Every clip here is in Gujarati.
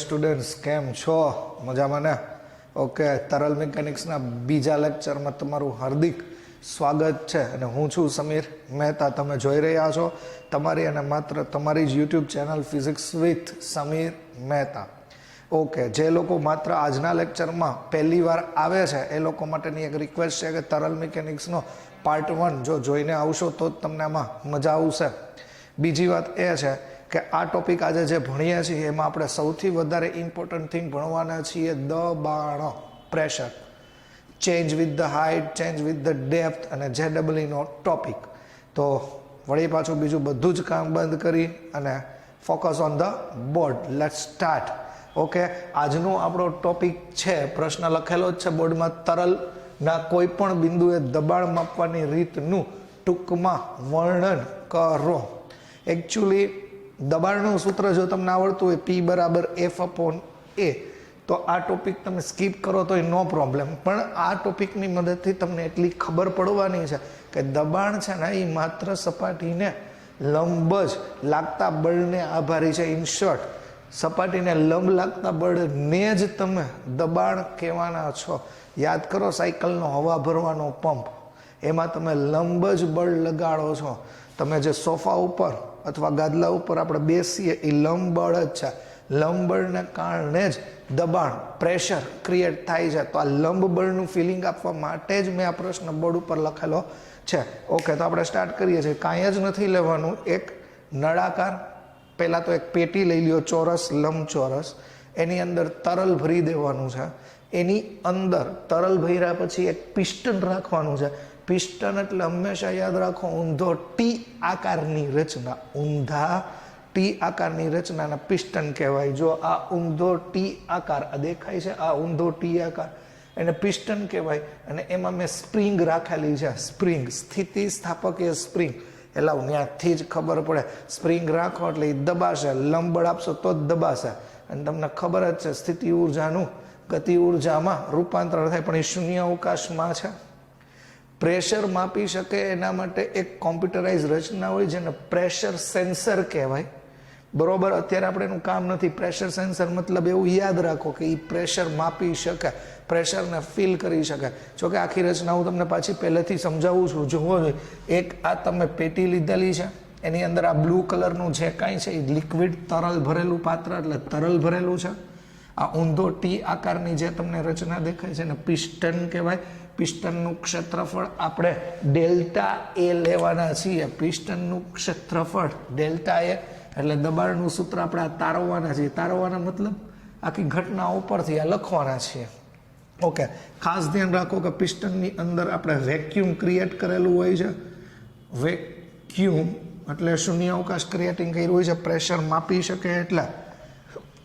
સ્ટુડન્ટ્સ કેમ છો? મજામાં ને? ઓકે, તરલ મિકેનિક્સના બીજા લેક્ચરમાં તમારું હાર્દિક સ્વાગત છે અને હું છું સમીર મહેતા. તમે જોઈ રહ્યા છો તમારી અને માત્ર તમારી જ YouTube channel physics with Sameer Mehta. Okay, જે લોકો માત્ર આજના લેક્ચરમાં પહેલી વાર આવે છે એ લોકો માટેની એક રિક્વેસ્ટ છે કે તરલ મિકેનિક્સનો પાર્ટ 1 જો જોઈને આવશો તો જ તમને આમાં મજા આવશે. બીજી વાત એ છે કે આ ટોપિક આજે જે ભણીએ છીએ એમાં આપણે સૌથી વધારે ઇમ્પોર્ટન્ટ થિંગ ભણવાના છીએ દબાણ, pressure, change with the height, change with the depth અને JEE ટોપિક. તો વળી પાછું બીજું બધું જ કામ બંધ કરી અને focus on the board. Let's start. Okay, આજનો આપણો ટોપિક છે, પ્રશ્ન લખેલો જ છે બોર્ડમાં, તરલના કોઈ પણ બિંદુએ દબાણ માપવાની રીતનું ટૂંકમાં વર્ણન કરો. એકચ્યુઅલી દબાણનું સૂત્ર જો તમને આવડતું હોય P = F/A તો આ ટોપિક તમે સ્કીપ કરો તો નો પ્રોબ્લેમ, પણ આ ટોપિકની મદદથી તમને એટલી ખબર પડવાની છે કે દબાણ છે ને એ માત્ર સપાટીને લંબ જ લાગતા બળને આભારી છે. ઇન શોર્ટ, સપાટીને લંબ લાગતા બળને જ તમે દબાણ કહેવાના છો. યાદ કરો સાયકલનો હવા ભરવાનો પંપ, એમાં તમે લંબ જ બળ લગાડો છો. તમે જે સોફા ઉપર અથવા ગાદલા ઉપર આપણે બેસીએ એ લંબ બળ જ છે. લંબ બળને કારણે જ દબાણ, પ્રેશર ક્રિએટ થાય છે. તો આ લંબ બળનું ફિલિંગ આપવા માટે જ મેં આ પ્રશ્ન બોર્ડ ઉપર લખેલો છે. ઓકે, તો આપણે સ્ટાર્ટ કરીએ છીએ. કાંઈ જ નથી લેવાનું. એક નળાકાર, પહેલાં તો એક પેટી લઈ લ્યો, ચોરસ, લંબચોરસ. એની અંદર તરલ ભરી દેવાનું છે. એની અંદર તરલ ભર્યા પછી એક પિસ્ટન રાખવાનું છે. પિસ્ટન એટલે હંમેશા યાદ રાખો ઊંધો ટી આકારની રચના. ઊંધા ટી આકારની રચનાના પિસ્ટન કહેવાય. જો આ ઊંધો ટી આકાર આ દેખાય છે, આ ઊંધો ટી આકાર, એને પિસ્ટન કહેવાય. અને એમાં મેં સ્પ્રિંગ રાખેલી છે. સ્પ્રિંગ, સ્થિતિ સ્થાપકીય સ્પ્રિંગ. એટલે ત્યાંથી જ ખબર પડે. સ્પ્રિંગ રાખો એટલે એ દબાશે, લંબબળ આપશો તો જ દબાશે. અને તમને ખબર જ છે સ્થિતિ ઉર્જાનું ગતિ ઉર્જામાં રૂપાંતર થાય, પણ એ શૂન્ય અવકાશમાં છે. પ્રેશર માપી શકે એના માટે એક કોમ્પ્યુટરાઇઝ રચના હોય જેને પ્રેશર સેન્સર કહેવાય. બરોબર, અત્યારે આપણે એનું કામ નથી. પ્રેશર સેન્સર મતલબ એવું યાદ રાખો કે એ પ્રેશર માપી શકે, પ્રેશરને ફીલ કરી શકે. જોકે આખી રચના હું તમને પાછી પહેલેથી સમજાવું છું. જોવો જોઈએ, એક આ તમે પેટી લીધેલી છે, એની અંદર આ બ્લુ કલરનું જે કાંઈ છે એ લિક્વિડ તરલ ભરેલું પાત્ર, એટલે તરલ ભરેલું છે. આ ઊંધો ટી આકારની જે તમને રચના દેખાય છે એને પિસ્ટન કહેવાય. પિસ્ટનનું ક્ષેત્રફળ આપણે ડેલ્ટા એ લેવાના છીએ. પિસ્ટનનું ક્ષેત્રફળ ડેલ્ટા એ, એટલે દબાણનું સૂત્ર આપણે આ તારવવાના છીએ. તારવવાના મતલબ આખી ઘટના ઉપરથી આ લખવાના છીએ. ઓકે, ખાસ ધ્યાન રાખો કે પિસ્ટનની અંદર આપણે વેક્યુમ ક્રિએટ કરેલું હોય છે. વેક્યુમ એટલે શૂન્ય અવકાશ ક્રિએટિંગ કર્યું હોય છે. પ્રેશર માપી શકે એટલે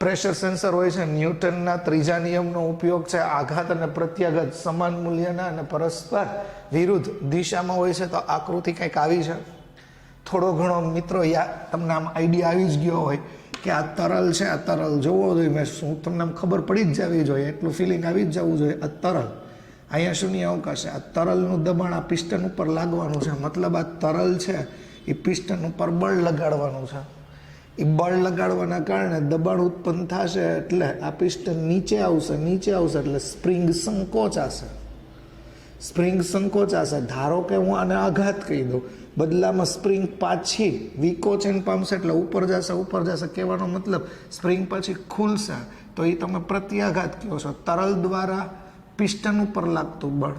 પ્રેશર સેન્સર હોય છે. ન્યૂટનના ત્રીજા નિયમનો ઉપયોગ છે. આઘાત અને પ્રત્યાઘાત સમાન મૂલ્યના અને પરસ્પર વિરુદ્ધ દિશામાં હોય છે. તો આકૃતિ કંઈક આવી છે. થોડો ઘણો મિત્રો તમને આમ આઈડિયા આવી જ ગયો હોય કે આ તરલ છે. આ તરલ જોવો જોઈએ, મેં શું તમને આમ ખબર પડી જ જવી જોઈએ, એટલું ફિલિંગ આવી જ જવું જોઈએ. આ તરલ, અહીંયા શૂન્ય અવકાશ છે. આ તરલનું દબાણ આ પિસ્ટન ઉપર લાગવાનું છે. મતલબ આ તરલ છે એ પિસ્ટન ઉપર બળ લગાડવાનું છે. એ બળ લગાડવાના કારણે દબાણ ઉત્પન્ન થશે, એટલે આ પિસ્ટન નીચે આવશે. નીચે આવશે એટલે સ્પ્રિંગ સંકોચાશે. સ્પ્રિંગ સંકોચાશે. ધારો કે હું આને આઘાત કહી દઉં, બદલામાં સ્પ્રિંગ પાછી વિકોચન પામશે એટલે ઉપર જશે. ઉપર જશે કહેવાનો મતલબ સ્પ્રિંગ પાછી ખુલશે, તો એ તમે પ્રત્યાઘાત કહો છો. તરલ દ્વારા પિસ્ટન ઉપર લાગતું બળ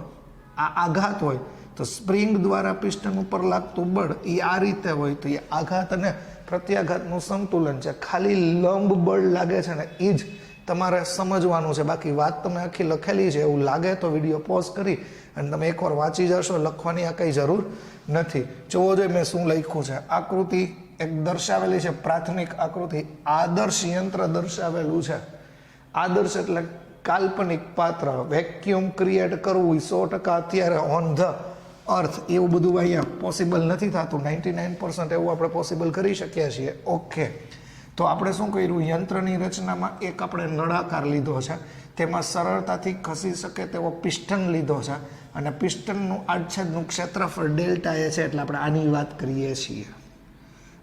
આ આઘાત હોય, તો સ્પ્રિંગ દ્વારા પિસ્ટન ઉપર લાગતું બળ એ આ રીતે હોય. તો એ આઘાત અને પ્રત્યાઘાતનું સંતુલન છે. ખાલી લંબ બળ લાગે છે ને એ જ તમારે સમજવાનું છે. બાકી વાત તમે આખી લખેલી છે એવું લાગે તો વિડીયો પોઝ કરી અને તમે એકવાર વાંચી જશો. લખવાની આ કંઈ જરૂર નથી. જોવો જોઈએ મેં શું લખ્યું છે. આકૃતિ એક દર્શાવેલી છે, પ્રાથમિક આકૃતિ. આદર્શ યંત્ર દર્શાવેલું છે. આદર્શ એટલે કાલ્પનિક પાત્ર. વેક્યુમ ક્રિએટ કરવું 100% અત્યારે ઓન ધ અર્થ એવું બધું અહીંયા પોસિબલ નથી થતું. 99% એવું આપણે પોસિબલ કરી શકીએ છીએ. ઓકે, તો આપણે શું કર્યું, યંત્રની રચનામાં એક આપણે નળાકાર લીધો છે, તેમાં સરળતાથી ખસી શકે તેવો પિસ્ટન લીધો છે, અને પિસ્ટનનું આડછેદનું ક્ષેત્રફળ ડેલ્ટા એ છે. એટલે આપણે આની વાત કરીએ છીએ.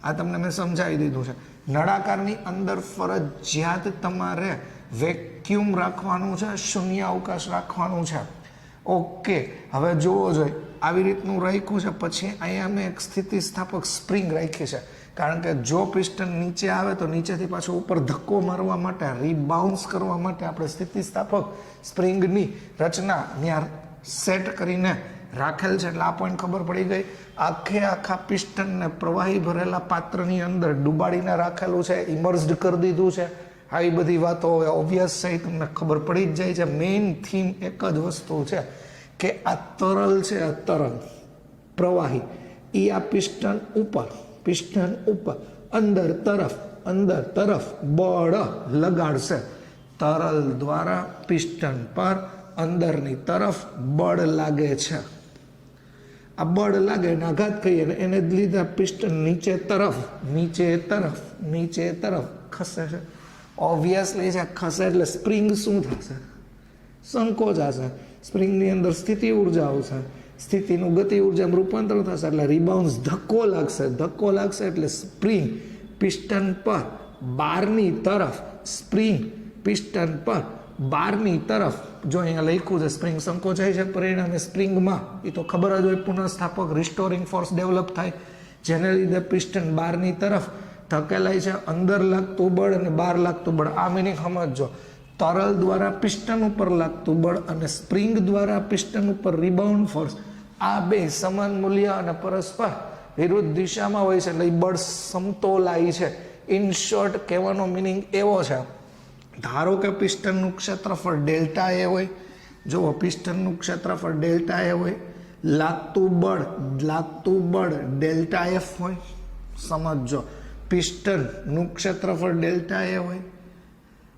આ તમને મેં સમજાવી દીધું છે. નળાકારની અંદર ફરજિયાત તમારે વેક્યુમ રાખવાનું છે, શૂન્ય અવકાશ રાખવાનું છે. ઓકે, હવે જોવો જોઈએ આવી રીતનું રાખ્યું છે. પછી અહીંયા મેં એક સ્થિતિસ્થાપક સ્પ્રિંગ રાખી છે, કારણ કે જો પિસ્ટન નીચે આવે તો નીચેથી પાછો ઉપર ધક્કો મારવા માટે, રીબાઉન્સ કરવા માટે આપણે સ્થિતિસ્થાપક સ્પ્રિંગની રચના ત્યાં સેટ કરીને રાખેલ છે. એટલે આ પોઈન્ટ ખબર પડી ગઈ. આખા પિસ્ટનને પ્રવાહી ભરેલા પાત્રની અંદર ડુબાડીને રાખેલું છે, ઇમર્સ્ડ કરી દીધું છે. આવી બધી વાતો હવે ઓબ્વિયસ છે, તમને ખબર પડી જ જાય છે. મેઇન થીમ એક જ વસ્તુ છે કે આ તરલ છે, આ તરલ પ્રવાહી એ આ પિસ્ટન ઉપર અંદર તરફ બળ લગાડશે. તરલ દ્વારા પિસ્ટન પર અંદરની તરફ બળ લાગે છે. આ બળ લાગે અને આઘાત કહીએ ને એને લીધે પિસ્ટન નીચે તરફ ખસે છે. ઓબ્વિયસલી છે, ખસે એટલે સ્પ્રિંગ શું થશે? સંકોચાશે. સ્પ્રિંગની અંદર સ્થિતિ ઉર્જા આવશે, સ્થિતિનું ગતિ ઉર્જામાં રૂપાંતર થશે એટલે રીબાઉન્સ ધક્કો લાગશે એટલે સ્પ્રિંગ પિસ્ટન પર બહારની તરફ, સ્પ્રિંગ પિસ્ટન પર બહારની તરફ. જો અહીંયા લખ્યું છે સ્પ્રિંગ સંકોચાય છે, પરિણામે સ્પ્રિંગમાં એ તો ખબર જ હોય પુનઃસ્થાપક રિસ્ટોરિંગ ફોર્સ ડેવલપ થાય, જેને લીધે પિસ્ટન બહારની તરફ ધકેલાય છે. અંદર લાગતું બળ અને બહાર લાગતું બળ, આ મિનિંગ સમજો. તરલ દ્વારા પિસ્ટન ઉપર લાગતું બળ અને સ્પ્રિંગ દ્વારા પિસ્ટન ઉપર રિબાઉન્ડ ફોર્સ, આ બે સમાન મૂલ્ય અને પરસ્પર વિરુદ્ધ દિશામાં હોય છે એટલે બળ સમતોલાય છે. ઇન શોર્ટ કહેવાનો મિનિંગ એવો છે, ધારો કે પિસ્ટનનું ક્ષેત્રફળ ડેલ્ટા એ હોય. જુઓ, પિસ્ટનનું ક્ષેત્રફળ ડેલ્ટા એ હોય, લાગતું બળ ડેલ્ટા એફ હોય. સમજો, પિસ્ટનનું ક્ષેત્રફળ ડેલ્ટા એ હોય,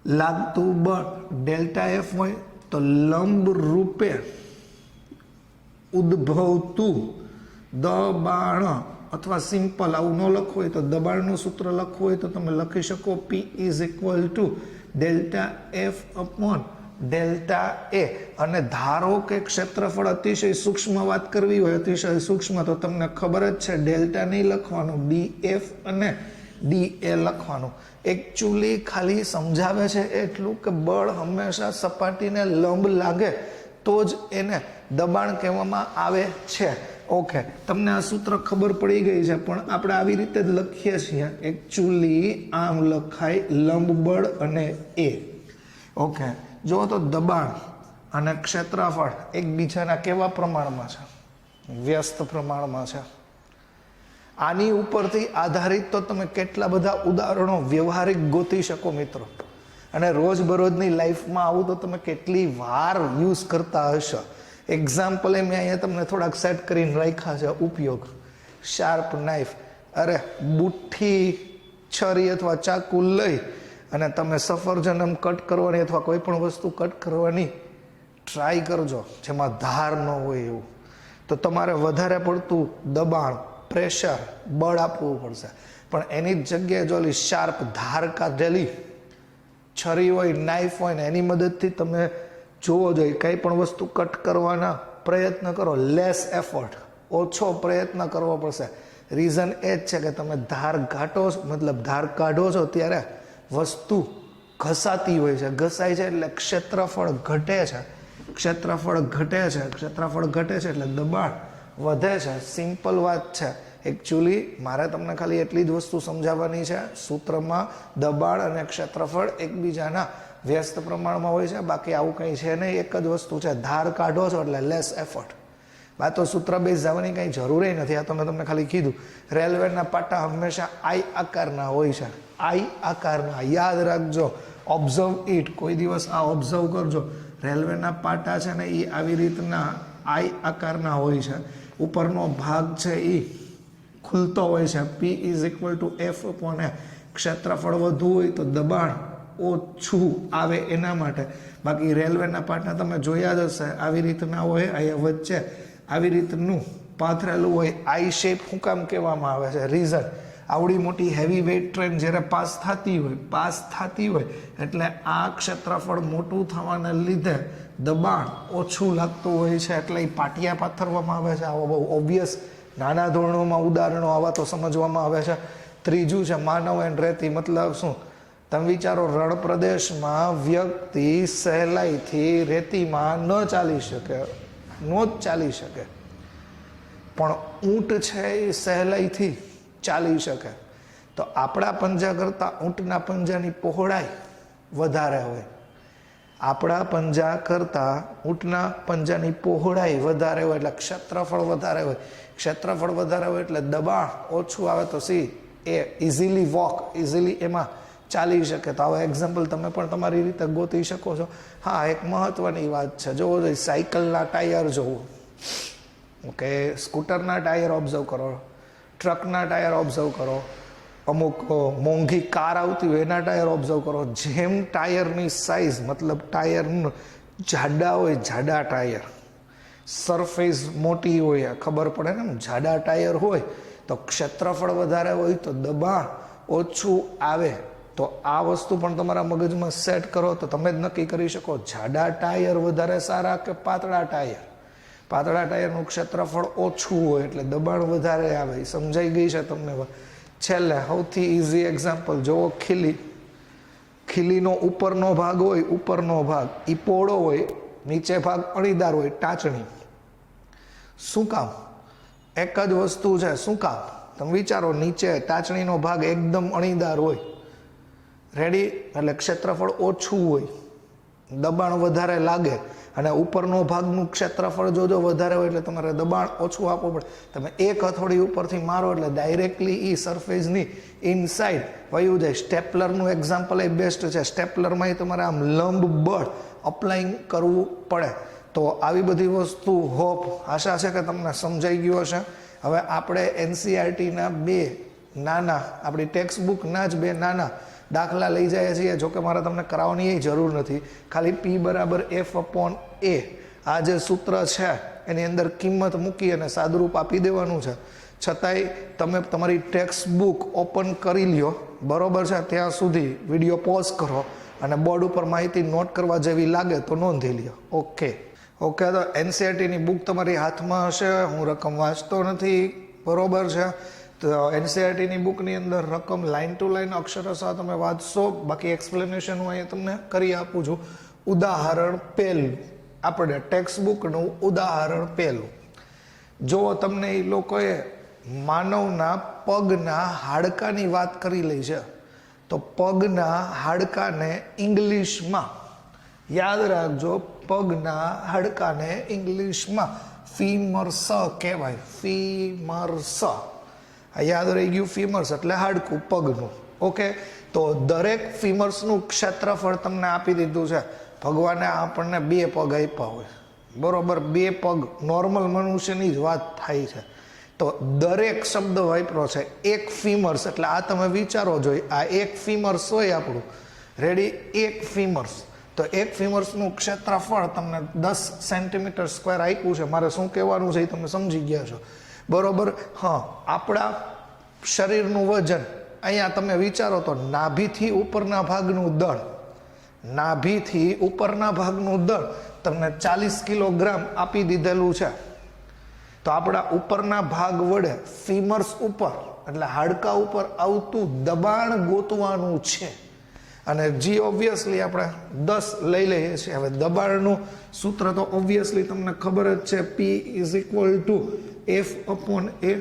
લાગતું બળ ડેલ્ટા એફ હોય, તો લંબ રૂપે ઉદ્ભવતું દબાણ, અથવા સિમ્પલ આવું ન લખવું હોય તો દબાણનું સૂત્ર લખવું હોય તો તમે લખી શકો P = delta F upon delta A. અને ધારો કે ક્ષેત્રફળ અતિશય સૂક્ષ્મ વાત કરવી હોય, અતિશય સૂક્ષ્મ, તો તમને ખબર જ છે ડેલ્ટા નહીં લખવાનું, DF અને DA લખવાનું. એકચ્યુઅલી ખાલી સમજાવે છે એટલું કે બળ હંમેશા સપાટીને લંબ લાગે તો જ એને દબાણ કહેવામાં આવે છે. ઓકે, તમને આ સૂત્ર ખબર પડી ગઈ છે, પણ આપણે આવી રીતે જ લખીએ છીએ. એકચ્યુઅલી આમ લખાય લંબ બળ અને એ. ઓકે, જો તો દબાણ અને ક્ષેત્રફળ એકબીજાના કેવા પ્રમાણમાં છે? વ્યસ્ત પ્રમાણમાં છે. આની ઉપરથી આધારિત તો તમે કેટલા બધા ઉદાહરણો વ્યવહારિક ગોતી શકો મિત્રો, અને રોજબરોજની લાઈફમાં આવું તો તમે કેટલી વાર યુઝ કરતા હશો. એક્ઝામ્પલ મેં અહીંયા તમને થોડાક સેટ કરીને રાખ્યા છે. ઉપયોગ: શાર્પ નાઇફ. અરે બુઠ્ઠી, છરી અથવા ચાકુ લઈ અને તમે સફરજન કટ કરવાની અથવા કોઈ પણ વસ્તુ કટ કરવાની ટ્રાય કરજો જેમાં ધાર ન હોય એવું, તો તમારે વધારે પડતું દબાણ, પ્રેશર, બળ આપવું પડશે. પણ એની જ જગ્યાએ જો શાર્પ ધાર કાઢેલી છરી હોય, નાઇફ હોય ને એની મદદથી તમે જોવો જોઈએ કંઈ પણ વસ્તુ કટ કરવાના પ્રયત્ન કરો, લેસ એફર્ટ, ઓછો પ્રયત્ન કરવો પડશે. રીઝન એ જ છે કે તમે ધાર કાઢો છો ત્યારે વસ્તુ ઘસાતી હોય છે, ઘસાય છે એટલે ક્ષેત્રફળ ઘટે છે એટલે દબાણ વધે છે. સિમ્પલ વાત છે. એકચ્યુઅલી મારે તમને ખાલી એટલી જ વસ્તુ સમજાવવાની છે, સૂત્રમાં દબાણ અને ક્ષેત્રફળ એકબીજાના વ્યસ્ત પ્રમાણમાં હોય છે, બાકી આવું કંઈ છે નહીં. એક જ વસ્તુ છે, ધાર કાઢો છો એટલે લેસ એફર્ટ. બા તો સૂત્ર બેઝ જવાની કંઈ જરૂર નથી. આ તો મેં તમને ખાલી કીધું. રેલવેના પાટા હંમેશા આઈ આકારના હોય છે, આઈ આકારના. યાદ રાખજો, ઓબ્ઝર્વ ઇટ. કોઈ દિવસ આ ઓબ્ઝર્વ કરજો. રેલવેના પાટા છે ને એ આવી રીતના આઈ આકારના હોય છે. ઉપરનો ભાગ છે એ ખુલતો હોય છે. P = F/A. ક્ષેત્રફળ વધુ હોય તો દબાણ ઓછું આવે એના માટે. બાકી રેલવેના પાટા તમે જોયા જ હશે, આવી રીતના હોય. અહીંયા વચ્ચે આવી રીતનું પાથરેલું હોય. આઈ શેપ શું કામ કહેવામાં આવે છે? રીઝન, આવડી મોટી હેવી વેઇટ ટ્રેન જ્યારે પાસ થતી હોય એટલે આ ક્ષેત્રફળ મોટું થવાને લીધે દબાણ ઓછું લાગતું હોય છે, એટલે એ પાટિયા પાથરવામાં આવે છે. આવો બહુ ઓબ્વિયસ નાના ધોરણોમાં ઉદાહરણો આવા તો સમજવામાં આવે છે. ત્રીજું છે માનવ એન્ડ રેતી, મતલબ શું? તમે વિચારો, રણ પ્રદેશમાં વ્યક્તિ સહેલાઈથી રેતીમાં ન ચાલી શકે, નો જ ચાલી શકે, પણ ઊંટ છે એ સહેલાઈથી ચાલી શકે. તો આપણા પંજા કરતાં ઊંટના પંજાની પહોળાઈ વધારે હોય. આપણા પંજા કરતાં ઊંટના પંજાની પહોળાઈ વધારે હોય એટલે ક્ષેત્રફળ વધારે હોય. ક્ષેત્રફળ વધારે હોય એટલે દબાણ ઓછું આવે, તો એ ઇઝીલી વોક, ઇઝીલી એમાં ચાલી શકે. તો આવા એક્ઝામ્પલ તમે પણ તમારી રીતે ગોતી શકો છો. હા, એક મહત્વની વાત છે, જોવો જોઈએ, સાયકલના ટાયર જોવો, ઓકે, સ્કૂટરના ટાયર ઓબ્ઝર્વ કરો, ટ્રકના ટાયર ઓબ્ઝર્વ કરો, અમુક મોંઘી કાર આવતી હોય એના ટાયર ઓબ્ઝર્વ કરો. જેમ ટાયરની સાઇઝ, મતલબ ટાયર જાડા હોય, જાડા ટાયર, સરફેસ મોટી હોય, ખબર પડે ને, જાડા ટાયર હોય તો ક્ષેત્રફળ વધારે હોય તો દબાણ ઓછું આવે. તો આ વસ્તુ પણ તમારા મગજમાં સેટ કરો તો તમે જ નક્કી કરી શકો જાડા ટાયર વધારે સારા કે પાતળા ટાયર. પાતળા ટાયરનું ક્ષેત્રફળ ઓછું હોય એટલે દબાણ વધારે આવે. સમજાઈ ગઈ છે તમને? છેલ્લે સૌથી ઇઝી એક્ઝામ્પલ જોવો, ખીલી. ખીલીનો ઉપરનો ભાગ હોય, ઉપરનો ભાગ એ પહોળો હોય, નીચે ભાગ અણીદાર હોય, ટાચણી. શું કામ? એક જ વસ્તુ છે, શું કામ? તમે વિચારો, નીચે ટાચણીનો ભાગ એકદમ અણીદાર હોય, રેડી, એટલે ક્ષેત્રફળ ઓછું હોય, દબાણ વધારે લાગે. અને ઉપરનો ભાગનું ક્ષેત્રફળ જોજો વધારે હોય એટલે તમારે દબાણ ઓછું આપવું પડે. તમે એક હથોડી ઉપરથી મારો એટલે ડાયરેક્ટલી એ સરફેસની ઇનસાઇડ વયું જાય. સ્ટેપલરનું એક્ઝામ્પલ એ બેસ્ટ છે. સ્ટેપલરમાં તમારે આમ લંબ બળ અપ્લાઇંગ કરવું પડે. તો આવી બધી વસ્તુ આશા છે કે તમને સમજાઈ ગયું હશે. હવે આપણે એનસીઆરટીના બે નાના, આપણી ટેક્સ્ટ બુકના જ બે નાના દાખલા લઈ જાય છીએ. જોકે મારે તમને કરાવવાની એ જરૂર નથી, ખાલી P = F/A આ જે સૂત્ર છે એની અંદર કિંમત મૂકી અને સાદુરૂપ આપી દેવાનું છે. છતાંય તમે તમારી ટેક્સ્ટ બુક ઓપન કરી લ્યો, બરોબર છે, ત્યાં સુધી વિડીયો પોઝ કરો અને બોર્ડ ઉપર માહિતી નોટ કરવા જેવી લાગે તો નોંધી લ્યો. ઓકે, તો એનસીઆરટીની બુક તમારી હાથમાં હશે. હું રકમ વાંચતો નથી, બરોબર છે. તો એનસીઆરટીની બુકની અંદર રકમ લાઇન ટુ લાઇન અક્ષરશઃ તમે વાંચશો. બાકી એક્સપ્લેનેશન હું અહીંયા તમને કરી આપું છું. ઉદાહરણ પહેલું, આપણે ટેક્સ્ટ બુકનું ઉદાહરણ પહેલું જો તમને એ લોકોએ માનવના પગના હાડકાની વાત કરી લઈ છે, તો પગના હાડકાને ઇંગ્લિશમાં યાદ રાખજો, પગના હાડકાને ઇંગ્લિશમાં ફીમર્સ કહેવાય. ફીમર્સ, યાદ રહી ગયું? ફીમર્સ એટલે હાડકું, પગનું. ઓકે, તો દરેક ફીમર્સનું ક્ષેત્રફળ તમને આપી દીધું છે. ભગવાને આપણને 2 પગ આપ્યા હોય, બરોબર, 2 પગ નોર્મલ મનુષ્યની જ વાત થાય છે. તો દરેક શબ્દ વાપરો છે એક ફીમર્સ, એટલે આ તમે વિચારો જોઈએ, આ એક ફીમર્સ હોય આપણું, રેડી, એક ફીમર્સ. તો એક ફીમર્સનું ક્ષેત્રફળ તમને 10 સેન્ટીમીટર સ્ક્વેર આપ્યું છે. મારે શું કહેવાનું છે એ તમે સમજી ગયા છો, બરોબર? હા, આપણા શરીરનું વજન અહીંયા તમે વિચારો તો નાભીથી ઉપરના ભાગનું દળ, નાભીથી ઉપરના ભાગનું દળ તમને 40 કિલોગ્રામ આપી દીધેલું છે. તો આપણા ઉપરના ભાગ વડે ફીમર્સ ઉપર એટલે હાડકા ઉપર આવતું દબાણ ગોતવાનું છે. અને જી ઓબ્વિયસલી આપણે 10 લઈ લઈએ છીએ. હવે દબાણનું સૂત્ર તો ઓબ્વિયસલી તમને ખબર જ છે, P = F/A.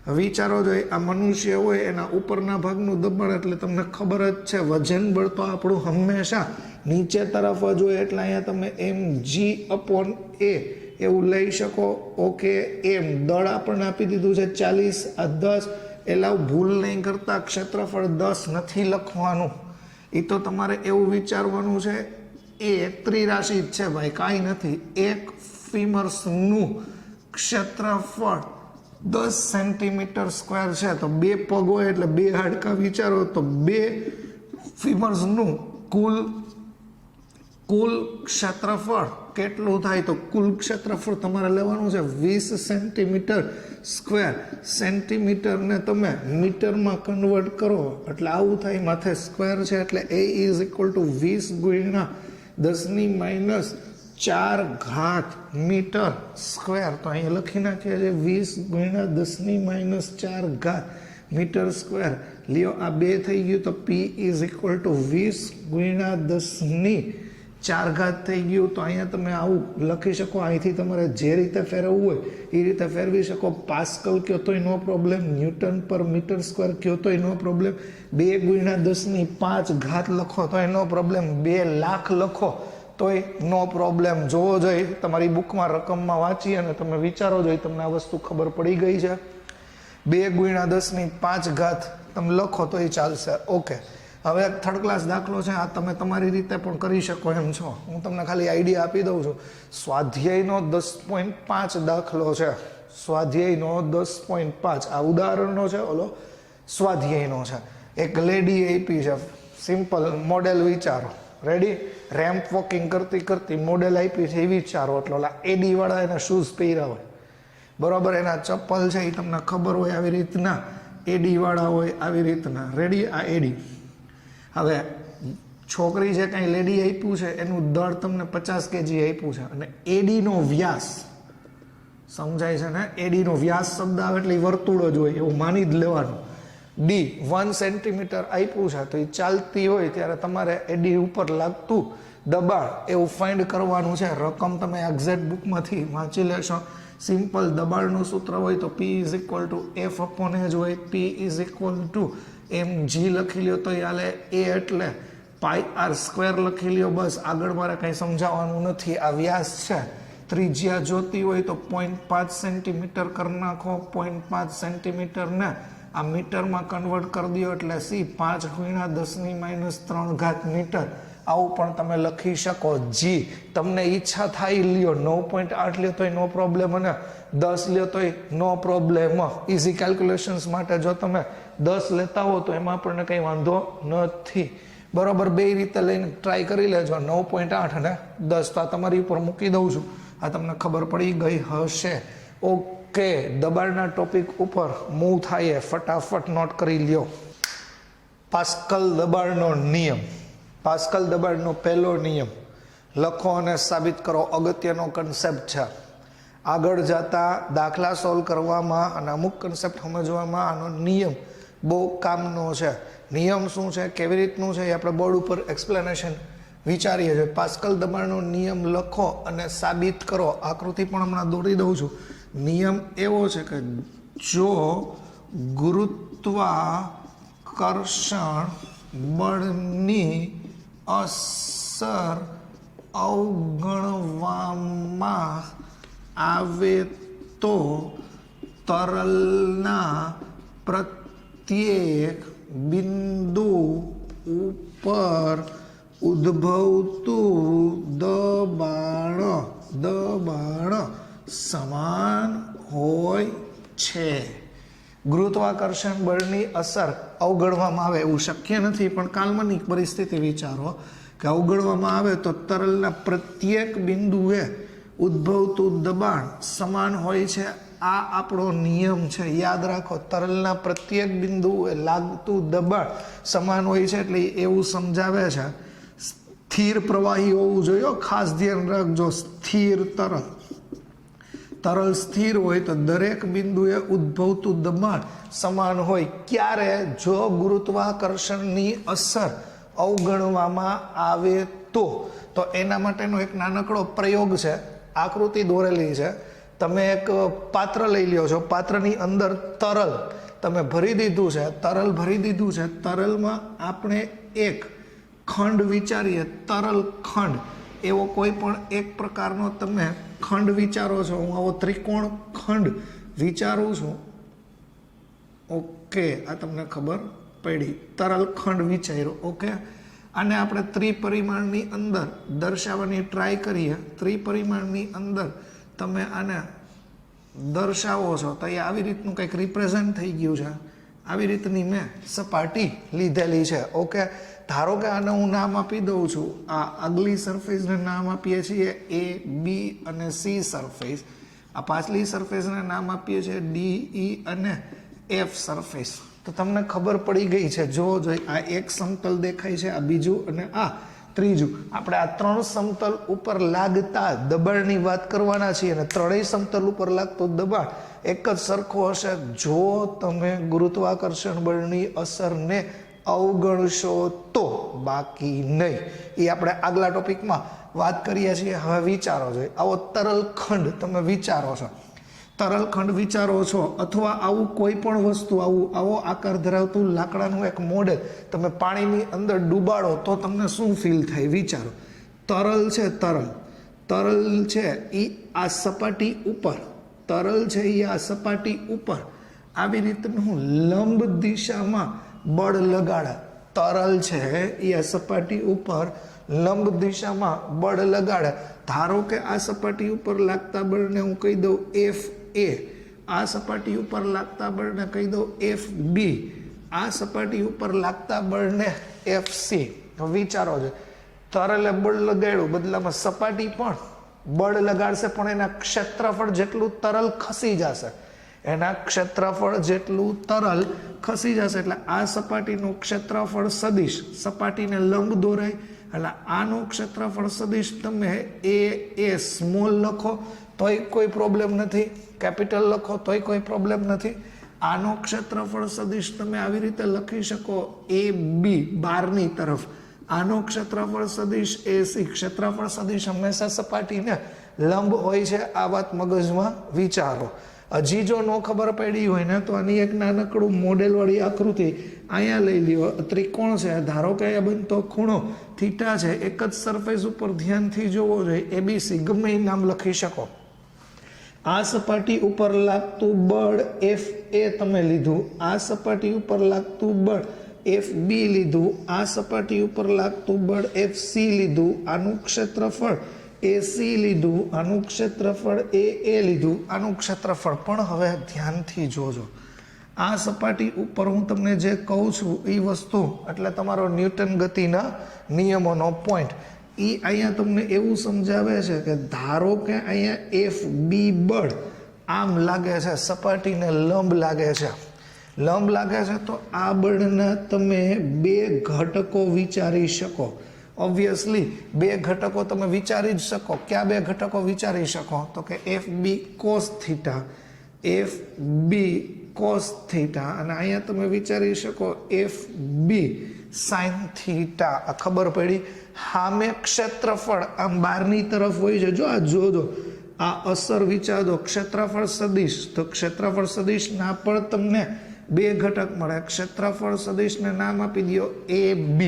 વિચારો જોઈએ, આ મનુષ્ય હોય એના ઉપરના ભાગનું દબાણ એટલે તમને ખબર જ છે, વજન બળ તો આપણું હંમેશા નીચે તરફ જ હોય, એટલે અહીંયા તમે mg/A એવું લઈ શકો. ઓકે, એમ દળ આપણને આપી દીધું છે 40, આ 10. એલાવ ભૂલ નહીં કરતા, ક્ષેત્રફળ 10 નથી લખવાનું. એ તો તમારે એવું વિચારવાનું છે, એ ત્રિરાશિ જ છે ભાઈ, કાંઈ નથી. એક ફીમર્સનું ક્ષેત્રફળ 10 સેન્ટીમીટર સ્ક્વેર છે. તો 2 પગ હોય એટલે 2 હાડકા વિચારો, તો 2 ફીમર્સનું કુલ ક્ષેત્રફળ કેટલું થાય? તો કુલ ક્ષેત્રફળ તમારે લેવાનું છે 20 સેન્ટીમીટર સ્ક્વેર. સેન્ટીમીટરને તમે મીટરમાં કન્વર્ટ કરો એટલે આવું થાય, માથે સ્ક્વેર છે એટલે A = 20 × 10⁻⁴ મીટર સ્ક્વેર. તો અહીંયા લખી નાખીએ છીએ 20 × 10⁻⁴ મીટર સ્ક્વેર લ્યો આ 2 થઈ ગયું તો P ઇઝ ઇક્વલ ટુ 20 ગુણ્યા 10⁴ થઈ ગયું. તો અહીંયા તમે આવું લખી શકો. અહીંથી તમારે જે રીતે ફેરવવું હોય એ રીતે ફેરવી શકો. પાસ્કલ કયો તોય નો પ્રોબ્લેમ, ન્યૂટન પર મીટર સ્ક્વેર કયો તોય નો પ્રોબ્લેમ, 2 ગુણ્યા 10⁵ લખો તોય નો પ્રોબ્લેમ, 2 લાખ લખો તોય નો પ્રોબ્લેમ. જોવો જોઈએ તમારી બુકમાં રકમમાં વાંચી અને તમે વિચારો જોઈએ તમને આ વસ્તુ ખબર પડી ગઈ છે. 2 ગુણ્યા 10⁵ તમે લખો તો એ ચાલશે. ઓકે, હવે થર્ડ ક્લાસ દાખલો છે. આ તમે તમારી રીતે પણ કરી શકો એમ છો. હું તમને ખાલી આઈડિયા આપી દઉં છું. સ્વાધ્યાયનો 10.5 દાખલો છે. સ્વાધ્યાયનો 10.5 આ ઉદાહરણનો છે, ઓલો સ્વાધ્યાયનો છે. એક લેડી આપી છે, સિમ્પલ મોડેલ વિચારો. રેડી? રેમ્પ વોકિંગ કરતી કરતી મોડેલ આપી છે એ વિચારો. એટલે ઓલા એડી વાળા એના શૂઝ પહેર્યા હોય, બરોબર, એના ચપ્પલ છે એ તમને ખબર હોય આવી રીતના, એડી વાળા હોય આવી રીતના. રેડી? આ એડી. હવે છોકરી જે કાંઈ લેડી આપ્યું છે એનું દળ તમને 50 kg આપ્યું છે અને એડીનો વ્યાસ સમજાય છે ને? એડીનો વ્યાસ શબ્દ આવે એટલે વર્તુળ જ હોય એવું માની જ લેવાનું. ડી 1 સેન્ટીમીટર આપ્યું છે તો એ ચાલતી હોય ત્યારે તમારે એડી ઉપર લાગતું દબાણ એવું ફાઇન્ડ કરવાનું છે. રકમ તમે એક્ઝેક્ટ બુકમાંથી વાંચી લેશો. સિમ્પલ દબાણનું સૂત્ર હોય તો P is equal two F/h હોય. P is equal two mg લખી લ્યો તો હાલે. A એટલે πr² લખી લ્યો. બસ, આગળ મારે કંઈ સમજાવવાનું નથી. આ વ્યાસ છે. ત્રિજ્યા જોતી હોય તો 0.5 સેન્ટીમીટર કરી નાખો. 0.5 સેન્ટીમીટરને આ મીટરમાં કન્વર્ટ કરી દો એટલે C 5 ગુણ્યા 10⁻³ મીટર. આવું પણ તમે લખી શકો. જી તમને ઈચ્છા થાય લ્યો. 9.8 લ્યો તોય નો પ્રોબ્લેમ અને 10 લ્યો તોય નો પ્રોબ્લેમ. ઇઝી કેલ્ક્યુલેશન્સ માટે જો તમે 10 લેતા હો તો એમાં આપણને કંઈ વાંધો નથી. બરોબર, બે રીતે લઈને ટ્રાય કરી લેજો. 9.8 અને 10 તો આ તમારી ઉપર મૂકી દઉં છું. આ તમને ખબર પડી ગઈ હશે. ઓકે, દબાણના ટોપિક ઉપર મૂવ થાય ફટાફટ નોટ કરી લ્યો. પાસ્કલ દબાણનો નિયમ. પાસ્કલ દબાણનો પહેલો નિયમ લખો અને સાબિત કરો. અગત્યનો કન્સેપ્ટ છે. આગળ જતા દાખલા સોલ્વ કરવામાં અને અમુક કન્સેપ્ટ સમજવામાં આનો નિયમ બહુ કામનો છે. નિયમ શું છે, કેવી રીતનું છે એ આપણે બોર્ડ ઉપર એક્સપ્લેનેશન વિચારીએ છીએ. પાસ્કલ દબાણનો નિયમ લખો અને સાબિત કરો. આકૃતિ પણ હમણાં દોરી દઉં છું. નિયમ એવો છે કે જો ગુરુત્વાકર્ષણ બળની અસર અવગણવામાં આવે તો તરલના પ્રત્યેક બિંદુ ઉપર ઉદ્ભવતું દબાણ સમાન હોય છે. ગુરુત્વાકર્ષણ બળની અસર અવગણવામાં આવે એવું શક્ય નથી, પણ કાલ્પનિક પરિસ્થિતિ વિચારો કે અવગણવામાં આવે તો તરલના પ્રત્યેક બિંદુએ ઉદ્ભવતું દબાણ સમાન હોય છે. આ આપણો નિયમ છે, યાદ રાખો. તરલના પ્રત્યેક બિંદુએ લાગતું દબાણ સમાન હોય છે એટલે એવું સમજાવે છે. સ્થિર પ્રવાહી હોવું જોઈએ, ખાસ ધ્યાન રાખજો. સ્થિર તરલ સ્થિર હોય તો દરેક બિંદુએ ઉદ્ભવતું દબાણ સમાન હોય. ક્યારે? જો ગુરુત્વાકર્ષણની અસર અવગણવામાં આવે તો એના માટેનો એક નાનકડો પ્રયોગ છે. આકૃતિ દોરેલી છે. તમે એક પાત્ર લઈ લ્યો છો. પાત્રની અંદર તરલ તમે ભરી દીધું છે. તરલમાં આપણે એક ખંડ વિચારીએ. તરલ ખંડ એવો કોઈ પણ એક પ્રકારનો તમે ખંડ વિચારો છો. હું આવો ત્રિકોણ ખંડ વિચારું છું. ઓકે, આ તમને ખબર પડી. તરલ ખંડ વિચાર્યો. ઓકે, આને આપણે ત્રિપરિમાણની અંદર દર્શાવવાની ટ્રાય કરીએ. ત્રિપરિમાણની અંદર તમે આને દર્શાવો છો તો એ આવી રીતનું કંઈક રિપ્રેઝન્ટ થઈ ગયું છે. આવી રીતની મેં સપાટી લીધેલી છે. ઓકે, ધારો કે આને હું નામ આપી દઉં છું. આ આગલી સરફેસને નામ આપીએ છીએ A, B અને C સરફેસ. આ પાછલી સરફેસને નામ આપીએ છીએ D, E અને F સરફેસ. તો તમને ખબર પડી ગઈ છે. જો આ એક સમતલ દેખાય છે, આ બીજું અને આ ત્રીજું આપણે આ 3 સમતલ ઉપર લાગતા દબાણની વાત કરવાના છીએ અને ત્રણેય સમતલ ઉપર લાગતું દબાણ એક જ સરખું હશે જો તમે ગુરુત્વાકર્ષણ બળની અસરને અવગણશો તો, બાકી નહીં. એ આપણે આગલા ટોપિકમાં વાત કરીએ છીએ. હવે વિચારો જોઈએ, આવો તરલ ખંડ તમે વિચારો છો, તરલ ખંડ વિચારો છો, અથવા આવું કોઈ પણ વસ્તુ, આવો આકાર ધરાવતું લાકડાનું એક મોડેલ તમે પાણીની અંદર ડૂબાડો તો તમને શું ફીલ થાય? વિચારો. તરલ છે, તરલ છે એ આ સપાટી ઉપર, તરલ છે એ આ સપાટી ઉપર આવી રીતનું લંબ દિશામાં બળ લગાડે. તરલ છે એ આ સપાટી ઉપર લંબ દિશામાં બળ લગાડે. ધારો કે આ સપાટી ઉપર લાગતા બળને હું કહી દઉં FA, આ સપાટી ઉપર લાગતા બળને કહી દઉં FB, આ સપાટી ઉપર લાગતા બળને FC. વિચારો છે, તરલે બળ લગાડ્યું, બદલામાં સપાટી પણ બળ લગાડશે, પણ એના ક્ષેત્રફળ જેટલું તરલ ખસી જશે, એના ક્ષેત્રફળ જેટલું તરલ ખસી જશે. એટલે આ સપાટીનું ક્ષેત્રફળ સદિશ, સપાટીને લંબ દોરાય, એટલે આનું ક્ષેત્રફળ સદિશ તમે એ સ્મોલ લખો તોય કોઈ પ્રોબ્લેમ નથી, કેપિટલ લખો તોય કોઈ પ્રોબ્લેમ નથી. આનો ક્ષેત્રફળ સદિશ તમે આવી રીતે લખી શકો AB બહારની તરફ, આનો ક્ષેત્રફળ સદિશ AC. ક્ષેત્રફળ સદિશ હંમેશા સપાટીને લંબ હોય છે, આ વાત મગજમાં વિચારો. હજી જો ન ખબર પડી હોય ને તો આની એક નાનકડું મોડેલવાળી આકૃતિ અહીંયા લઈ લ્યો. ત્રિકોણ છે, ધારો કે અહીંયા બનતો ખૂણો થીટા છે, એક જ સરફેસ ઉપર ધ્યાનથી જોવો જોઈએ. ABC ગમે એ નામ લખી શકો. આ સપાટી ઉપર લાગતું બળ FA તમે લીધું, આ સપાટી ઉપર લાગતું બળ FB લીધું, આ સપાટી ઉપર લાગતું બળ FC લીધું, આનું ક્ષેત્રફળ AC લીધું, આનું ક્ષેત્રફળ AA લીધું, આનું ક્ષેત્રફળ. પણ હવે ધ્યાનથી જોજો, આ સપાટી ઉપર હું તમને જે કહું છું એ વસ્તુ એટલે તમારો ન્યૂટન ગતિના નિયમોનો પોઈન્ટ, એ અહીંયા તમને એવું સમજાવે છે કે ધારો કે અહીંયા FB બળ આમ લાગે છે, સપાટીને લંબ લાગે છે, લંબ લાગે છે, તો આ બળના તમે બે ઘટકો વિચારી શકો. ઓબ્વિયસલી બે ઘટકો તમે વિચારી જ શકો. ક્યાં બે ઘટકો વિચારી શકો? તો કે FB cos theta, FB cos theta, અને અહીંયા તમે વિચારી શકો FB sin થીટા. આ ખબર પડી? સામે ક્ષેત્રફળ આમ બહારની તરફ હોય છે, જો આ જોજો, આ અસર વિચારો. ક્ષેત્રફળ સદિશ, તો ક્ષેત્રફળ સદિશના પણ તમને બે ઘટક મળે. ક્ષેત્રફળ સદિશને નામ આપી દો AB,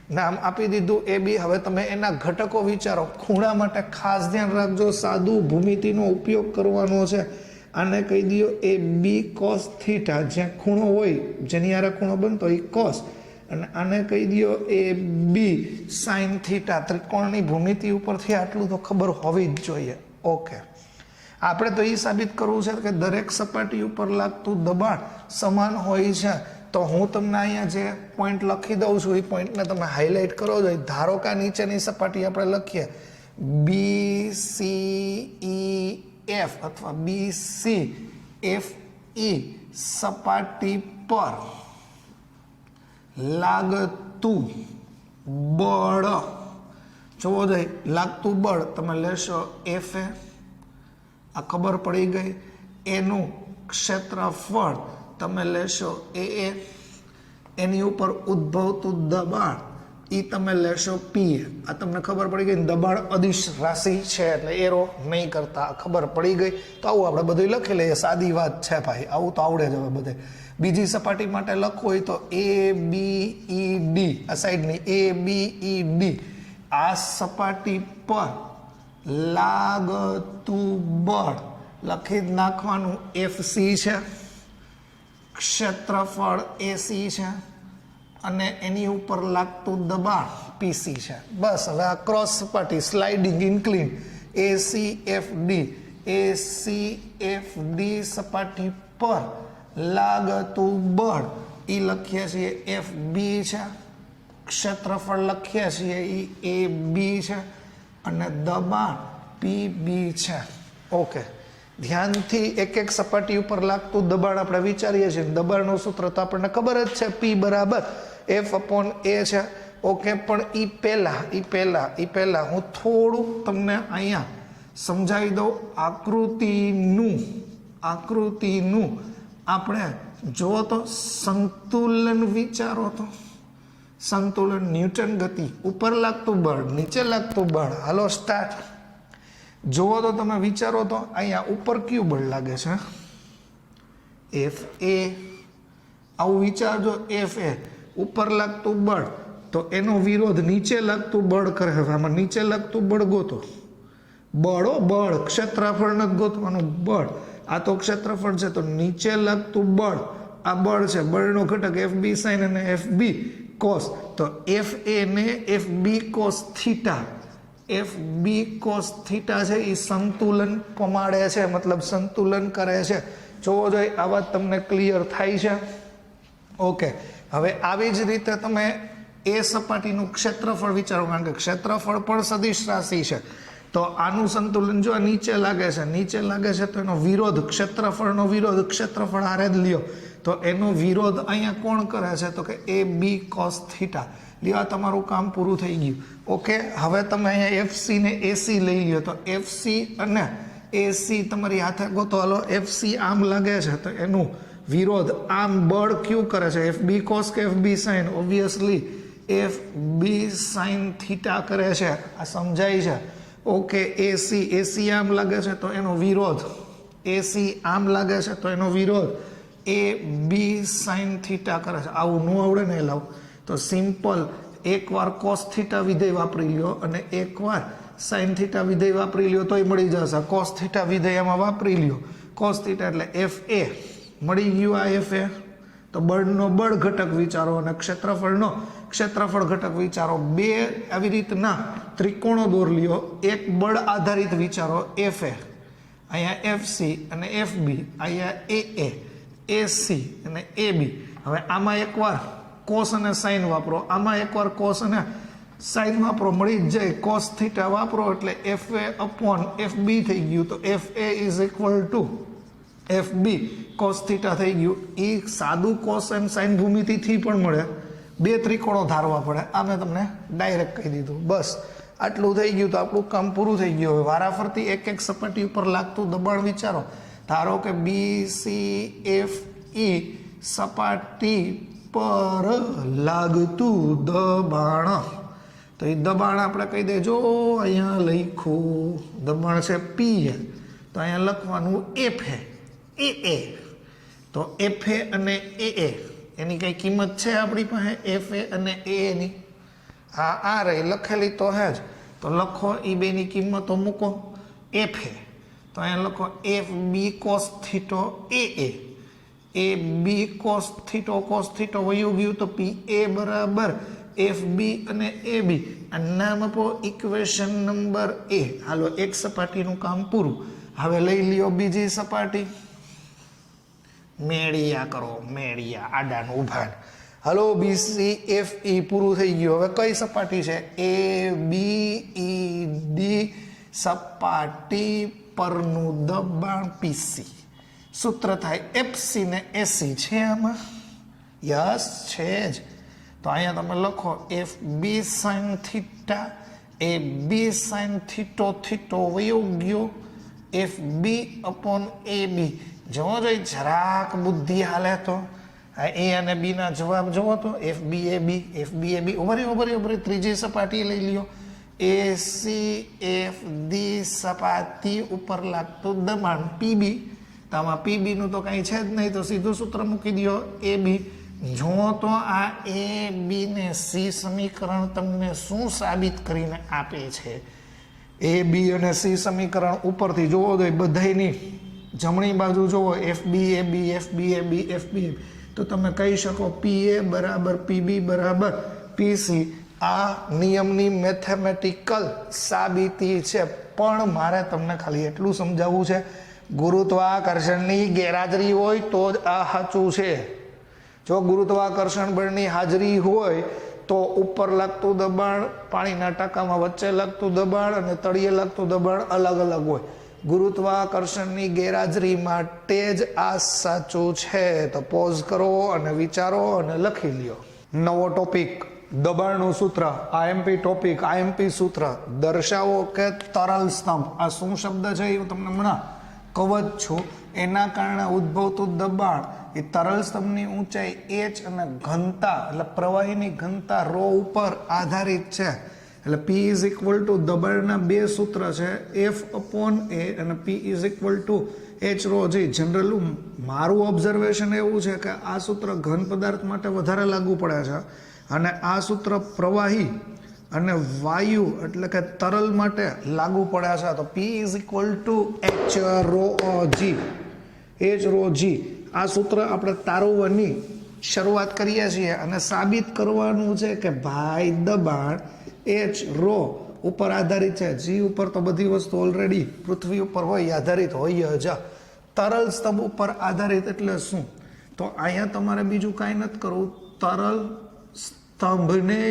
નામ આપી દીધું AB. હવે તમે એના ઘટકો વિચારો. ખૂણા માટે ખાસ ધ્યાન રાખજો, સાદું ભૂમિતિનો ઉપયોગ કરવાનો છે. આને કહી દો AB cos થીટા, જ્યાં ખૂણો હોય, જેની આરે ખૂણો બનતો એ cos, અને આને કહી દો AB sin થીટા. ત્રિકોણની ભૂમિતિ ઉપરથી આટલું તો ખબર હોવી જ જોઈએ. ઓકે, આપણે તો એ સાબિત કરવું છે કે દરેક સપાટી ઉપર લાગતું દબાણ સમાન હોય છે. તો હું તમને અહીંયા જે પોઈન્ટ લખી દઉં છું એ પોઈન્ટને તમે હાઇલાઇટ કરો જોઈએ. ધારો કે નીચેની સપાટી આપણે લખીએ BCEF અથવા BCFE સપાટી પર લાગતું બળ, જોવો જોઈએ, લાગતું બળ તમે લેશો FA, આ ખબર પડી ગઈ. એનું ક્ષેત્રફળ તમે લેશો AA, એની ઉપર ઉદ્ભવતું દબાણ એ તમે લેશો PA. આ તમને ખબર પડી ગઈ. દબાણ અદિશ રાશિ છે એટલે એરો નહીં કરતા, ખબર પડી ગઈ. તો આવું આપણે બધું લખી લઈએ, સાદી વાત છે ભાઈ, આવું તો આવડે જ હવે બધે. બીજી સપાટી માટે લખવું હોય તો ABED, આ સાઈડની ABED, આ સપાટી પર લાગતું બળ લખી નાખવાનું FC છે, ક્ષેત્રફળ AC છે, અને એની ઉપર લાગતું દબાણ PC છે. બસ. હવે આ ક્રોસ સપાટી સ્લાઇડિંગ ઇન્ક્લિન ACFD સપાટી પર લાગતું બળ એ લખીએ છીએ FB છે, ક્ષેત્રફળ લખીએ છીએ એ AB છે, અને દબાણ PB છે. ઓકે, ધ્યાનથી એક એક સપાટી ઉપર લાગતું દબાણ આપણે વિચારીએ છીએ. દબાણનું સૂત્ર તો આપણને ખબર જ છે, P બરાબર F/A છે. ઓકે, પણ ઈ પહેલા હું થોડુંક તમને અહીંયા સમજાવી દઉં. આકૃતિનું આપણે જો તો સંતુલન વિચારો તો સંતુલન, ન્યૂટન ગતિ, ઉપર લાગતું બળ, નીચે લાગતું બળ. હાલો સ્ટાર્ટ. જુઓ તો તમે વિચારો તો અહીંયા ઉપર કયું બળ લાગે છે? Fa. આવું વિચારજો. Fa ઉપર લાગતું બળ, તો એનો વિરોધ નીચે લાગતું બળ કરે. હવે આમાં નીચે લાગતું બળ ગોતો. બળ, ક્ષેત્રફળ નથી ગોતવાનું, બળ. આ તો ક્ષેત્રફળ છે, તો નીચે લાગતું બળ આ બળ છે. બળનો ઘટક FB sin અને FB cos. તો Fa ને FB cos theta, FB cos theta છે એ સંતુલન પમાડે છે, મતલબ સંતુલન કરે છે. જોવો જોઈએ આ વાત તમને ક્લિયર થાય છે? ઓકે, હવે આવી જ રીતે તમે એ સપાટીનું ક્ષેત્રફળ વિચારો, કારણ કે ક્ષેત્રફળ પણ સદિશ રાશિ છે. તો આનું સંતુલન જો નીચે લાગે છે તો એનો વિરોધ, ક્ષેત્રફળનો વિરોધ ક્ષેત્રફળ હારે જ લ્યો, તો એનો વિરોધ અહીંયા કોણ કરે છે? તો કે AB cos થીટા. લ્યો, તમારું કામ પૂરું થઈ ગયું. ઓકે, હવે તમે અહીંયા FC ને AC લઈ લ્યો, તો FC અને AC તમારી હાથે ગોતો. હાલો, FC આમ લાગે છે તો એનું વિરોધ આમ બળ ક્યુ કરે છે? FB cos કે FB sin? Obviously FB sin theta કરે છે. આ સમજાય છે? ઓકે, AC આમ લાગે છે તો એનો વિરોધ, AC આમ લાગે છે તો એનો વિરોધ AB sin થીટા કરે છે. આવું ન આવડે ને લાવ તો સિમ્પલ એકવાર cos થીટા વિધેય વાપરી લ્યો અને એકવાર sin થીટા વિધેય વાપરી લ્યો તોય મળી જશે. cos થીટા વિધેયમાં વાપરી લ્યો cos થીટા એટલે FA મળી ગયું. આ FA તો બળનો બળ ઘટક વિચારો અને ક્ષેત્રફળનો ક્ષેત્રફળ ઘટક વિચારો. બે આવી રીતના ત્રિકોણો દોર લ્યો. એક બળ આધારિત વિચારો FA, અહીંયા FC અને FB, અહીંયા AA, AC અને AB. હવે આમાં એકવાર cos અને sin વાપરો, આમાં એકવાર cos અને sin વાપરો, મળી જ જાય. cos થીટા વાપરો એટલે FA upon FB થઈ ગયું. તો FA is equal to FB cos theta થઈ ગયું. એ સાદું cos અને sin ભૂમિતિથી પણ મળે. બે ત્રિકોણો ધારવા પડે. આ મેં તમને ડાયરેક્ટ કહી દીધું. બસ આટલું થઈ ગયું તો આપણું કામ પૂરું થઈ ગયું. હવે વારાફરતી એક સપાટી ઉપર લાગતું દબાણ વિચારો. ધારો કે BCFE સપાટી પર લાગતું દબાણ, તો એ દબાણ આપણે કહી દેજો. અહીંયા લખ્યું દબાણ છે P, તો અહીંયા લખવાનું FA. તો FA અને AA એની કઈ કિંમત છે આપણી પાસે? FA અને AA ની આ રહી લખેલી તો હે જ. તો લખો એ બેની કિંમતો મૂકો. FA તો અહીંયા લખો FB cos થીટો AA, AB cos થીટો વયું ગયું. તો PA બરાબર FB અને AB. આ નામ આપો ઇક્વેશન નંબર A. હાલો, એક સપાટીનું કામ પૂરું. હવે લઈ લ્યો બીજી સપાટી. મેળિયા કરો, મેળિયા આડાનું ઉભાન. હાલો, BCFE પૂરું થઈ ગયું. હવે કઈ સપાટી છે? ABED સપાટી પરનું દબાણ PC. સૂત્ર થાય FC ને AC. છે આમાં? યસ છે જ. તો અહીંયા તમે લખો FB sin theta, AB sin થીટો વયો ગયો, FB upon AB. જવો જોઈએ જરાક બુદ્ધિ હાલે તો. આ A અને B ના જવાબ જુઓ તો. FBAB ઉભરી ત્રીજી સપાટી લઈ લ્યો. ACFD સપાટી ઉપર લાગતું દબાણ PB. તો આમાં PB નું તો કાંઈ છે જ નહીં, તો સીધું સૂત્ર મૂકી દો AB. જો તો આ AB ને C સમીકરણ તમને શું સાબિત કરીને આપે છે? AB અને C સમીકરણ ઉપરથી જોવો જોઈએ બધાયની જમણી બાજુ જુઓ, FBAB, તો તમે કહી શકો PA બરાબર PB બરાબર PC. આ નિયમની મેથેમેટિકલ સાબિતી છે. પણ મારે તમને ખાલી એટલું સમજાવવું છે, ગુરુત્વાકર્ષણની ગેરહાજરી હોય તો જ આ સાચું છે. જો ગુરુત્વાકર્ષણ બળની હાજરી હોય તો ઉપર લાગતું દબાણ, પાણીના ટાંકામાં વચ્ચે લાગતું દબાણ અને તળિયે લાગતું દબાણ અલગ અલગ હોય. ગુરુત્વાકર્ષણની ગેરહાજરી માટે જ આ સાચું છે. તો પોઝ કરો અને વિચારો અને લખી લ્યો. નવો ટોપિક દબાણનું સૂત્ર, આઈએમપી ટોપિક, આઈએમપી સૂત્ર દર્શાવો કે તરલ સ્તંભ. આ શું શબ્દ છે એ હું તમને હમણાં કહું જ છું. એના કારણે ઉદ્ભવતું દબાણ એ તરલ સ્તંભની ઊંચાઈ h અને ઘનતા એટલે પ્રવાહીની ઘનતા ρ ઉપર આધારિત છે. એટલે P ઇઝ ઇક્વલ ટુ દબાણના બે સૂત્ર છે, F/A અને P is equal to h ρg. General મારું ઓબ્ઝર્વેશન એવું છે કે આ સૂત્ર ઘન પદાર્થ માટે વધારે લાગુ પડે છે અને આ સૂત્ર પ્રવાહી અને વાયુ એટલે કે તરલ માટે લાગુ પડે છે. તો P is equal to h ρg. આ સૂત્ર આપણે તારવવાની શરૂઆત કરીએ છીએ અને સાબિત કરવાનું છે કે ભાઈ દબાણ h ρ ઉપર આધારિત છે. g ઉપર તો બધી વસ્તુ ઓલરેડી પૃથ્વી ઉપર હોય આધારિત હોય જ. તરલ સ્તંભ ઉપર આધારિત એટલે શું? તો અહીંયા તમારે બીજું કાંઈ નથી કરવું. તરલ સ્તંભને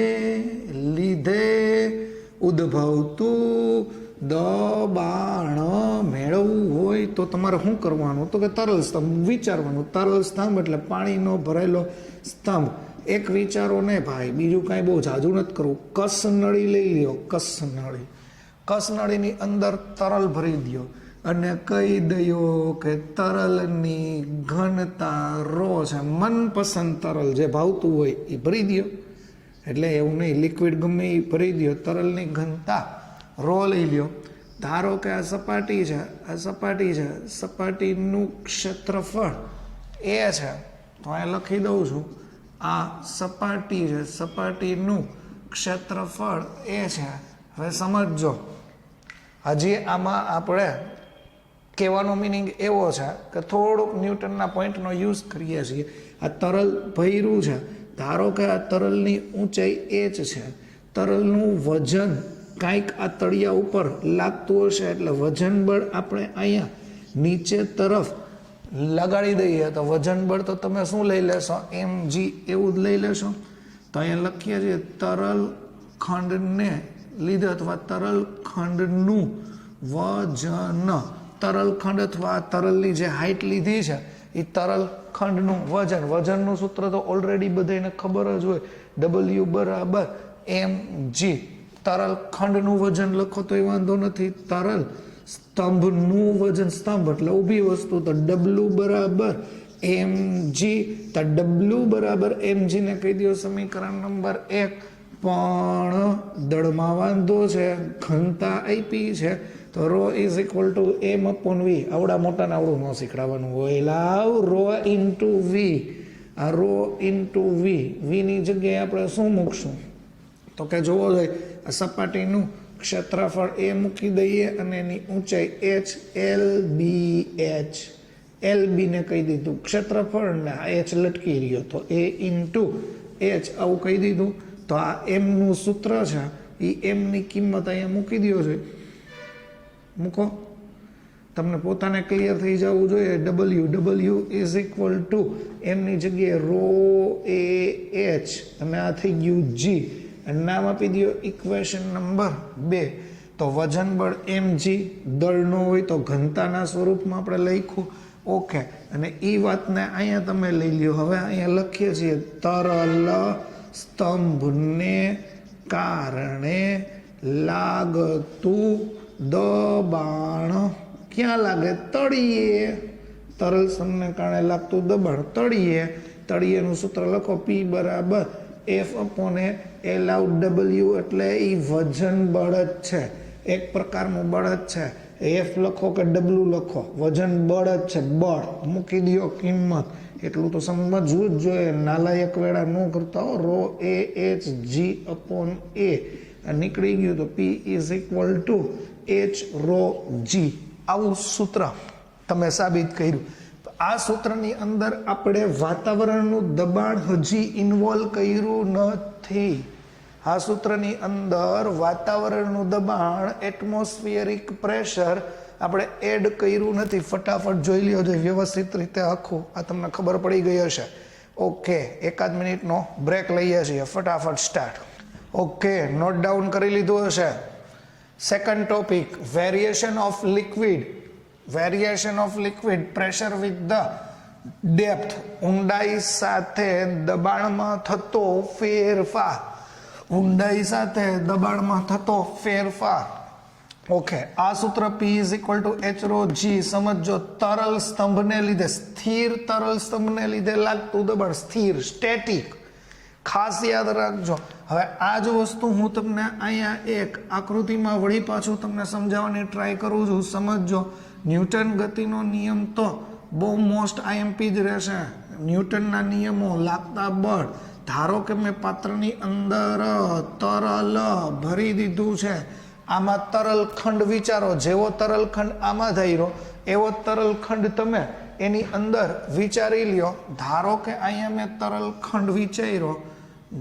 લીધે ઉદ્ભવતું દબાણ મેળવવું હોય તો તમારે શું કરવાનું? તો કે તરલ સ્તંભ વિચારવાનું. તરલ સ્તંભ એટલે પાણીનો ભરેલો સ્તંભ. એક વિચારો ને ભાઈ, બીજું કાંઈ બહુ જાજુ નથી કરવું. કસનળી લઈ લ્યો, કસનળી. કસનળીની અંદર તરલ ભરી દો અને કહી દયો કે તરલની ઘનતા ρ છે. મનપસંદ તરલ જે ભાવતું હોય એ ભરી દો. એટલે એવું નહીં, લિક્વિડ ગમે એ ભરી દો. તરલની ઘનતા ρ લઈ લ્યો. ધારો કે આ સપાટી છે, આ સપાટી છે, સપાટીનું ક્ષેત્રફળ એ છે. તો અહીંયા લખી દઉં છું, આ સપાટી છે, સપાટીનું ક્ષેત્રફળ એ છે. હવે સમજો, હજી આમાં આપણે કહેવાનો મિનિંગ એવો છે કે થોડુંક ન્યૂટનના પોઈન્ટનો યુઝ કરીએ છીએ. આ તરલ ભર્યું છે. ધારો કે આ તરલની ઊંચાઈ h છે. તરલનું વજન કાંઈક આ તળિયા ઉપર લાગતું હશે એટલે વજન બળ આપણે અહીંયા નીચે તરફ લગાડી દઈએ તો વજન બળ તો તમે શું લઈ લેશો? mg એવું જ લઈ લેશો. તો અહીંયા લખીએ છીએ તરલ ખંડને લીધે અથવા તરલ ખંડનું વજન. તરલ ખંડ અથવા તરલની જે હાઈટ લીધી છે એ તરલ ખંડનું વજન. વજનનું સૂત્ર તો ઓલરેડી બધાને ખબર જ હોય, W બરાબર mg. તરલ ખંડનું વજન લખો તો એ વાંધો નથી. તરલ સ્તંભનું વજન, સ્તંભ એટલે ઊભી વસ્તુ, તો W બરાબર mg. તો W બરાબર mg ને કહી દો સમીકરણ નંબર 1. પણ દળમાં વાંધો છે, ઘનતા આપી છે તો ρ ઇઝ ઇક્વલ ટુ m/v. આવડા મોટાને આવડું ન શીખડાવવાનું હોય. લાવ ρ ઇન્ટુ v. આ ρ ઇન્ટુ v. ની જગ્યાએ આપણે શું મૂકશું? તો કે જોવો જોઈએ, આ સપાટીનું ક્ષેત્રફળ એ મૂકી દઈએ અને એની ઊંચાઈ h, lbh. lb ને કહી દીધું ક્ષેત્રફળ ને h લટકી રહ્યો તો a ઇન્ટુ h આવું કહી દીધું. તો આ m નું સૂત્ર છે એ m ની કિંમત અહીંયા મૂકી દો છે. મૂકો, તમને પોતાને ક્લિયર થઈ જવું જોઈએ. w ઇઝ ઇક્વલ ટુ એમની જગ્યાએ ρ a h અને આ થઈ ગયું g. નામ આપી દો ઇક્વેશન નંબર 2. તો વજન બળ mg, દળ ન હોય તો ઘનતાના સ્વરૂપમાં આપણે લખ્યું. ઓકે, અને એ વાતને અહીંયા તમે લઈ લ્યો. હવે અહીંયા લખીએ છીએ તરલ સ્તંભને કારણે લાગતું દબાણ ક્યાં લાગે? તળિયે. તરલ સ્તંભને કારણે લાગતું દબાણ તળિયે. તળિયેનું સૂત્ર લખો, P બરાબર F/A. એલાઉડ W એટલે એ વજન બળ જ છે, એક પ્રકારનું બળ જ છે. F લખો કે W લખો, વજન બળ જ છે. બળ મૂકી દો કિંમત. એટલું તો સમજવું જ જોઈએ, નાલાયક વેળા ન કરતા હો. ρ a h g/a નીકળી ગયું તો P is equal to h ρg. આવું સૂત્ર તમે સાબિત કર્યું. આ સૂત્રની અંદર આપણે વાતાવરણનું દબાણ હજી ઇન્વોલ્વ કર્યું નથી. આ સૂત્રની અંદર વાતાવરણનું દબાણ, એટમોસ્ફિયરિક પ્રેશર આપણે એડ કર્યું નથી. ફટાફટ જોઈ લ્યો છે વ્યવસ્થિત રીતે આખું, આ તમને ખબર પડી ગઈ હશે. ઓકે, એકાદ મિનિટનો બ્રેક લઈએ છીએ. ફટાફટ સ્ટાર્ટ. ઓકે, નોટ ડાઉન કરી લીધું હશે. Second topic, variation of liquid. Variation of liquid pressure with the depth. ઊંડાઈ સાથે દબાણમાં થતો ફેરફાર. ઊંડાઈ સાથે દબાણમાં થતો ફેરફાર. ઓકે, આ સૂત્ર P is equal to H rho G. સમજો, તરલ સ્તંભને લીધે, સ્થિર તરલ સ્તંભને લીધે લાગતું દબાણ, સ્થિર, સ્ટેટિક. ખાસ યાદ રાખજો. હવે આ જ વસ્તુ હું તમને અહીંયા એક આકૃતિમાં વળી પાછું તમને સમજાવવાની ટ્રાય કરું છું. સમજો, ન્યૂટન ગતિનો નિયમ તો બહુ મોસ્ટ આઈએમપી જ રહેશે. ન્યૂટનના નિયમો, લાગતા બળ. ધારો કે મેં પાત્રની અંદર તરલ ભરી દીધું છે. આમાં તરલ ખંડ વિચારો, જેવો તરલ ખંડ આમાં થયેલો એવો તરલ ખંડ તમે એની અંદર વિચારી લ્યો. ધારો કે અહીંયા મેં તરલ ખંડ વિચાર્યો,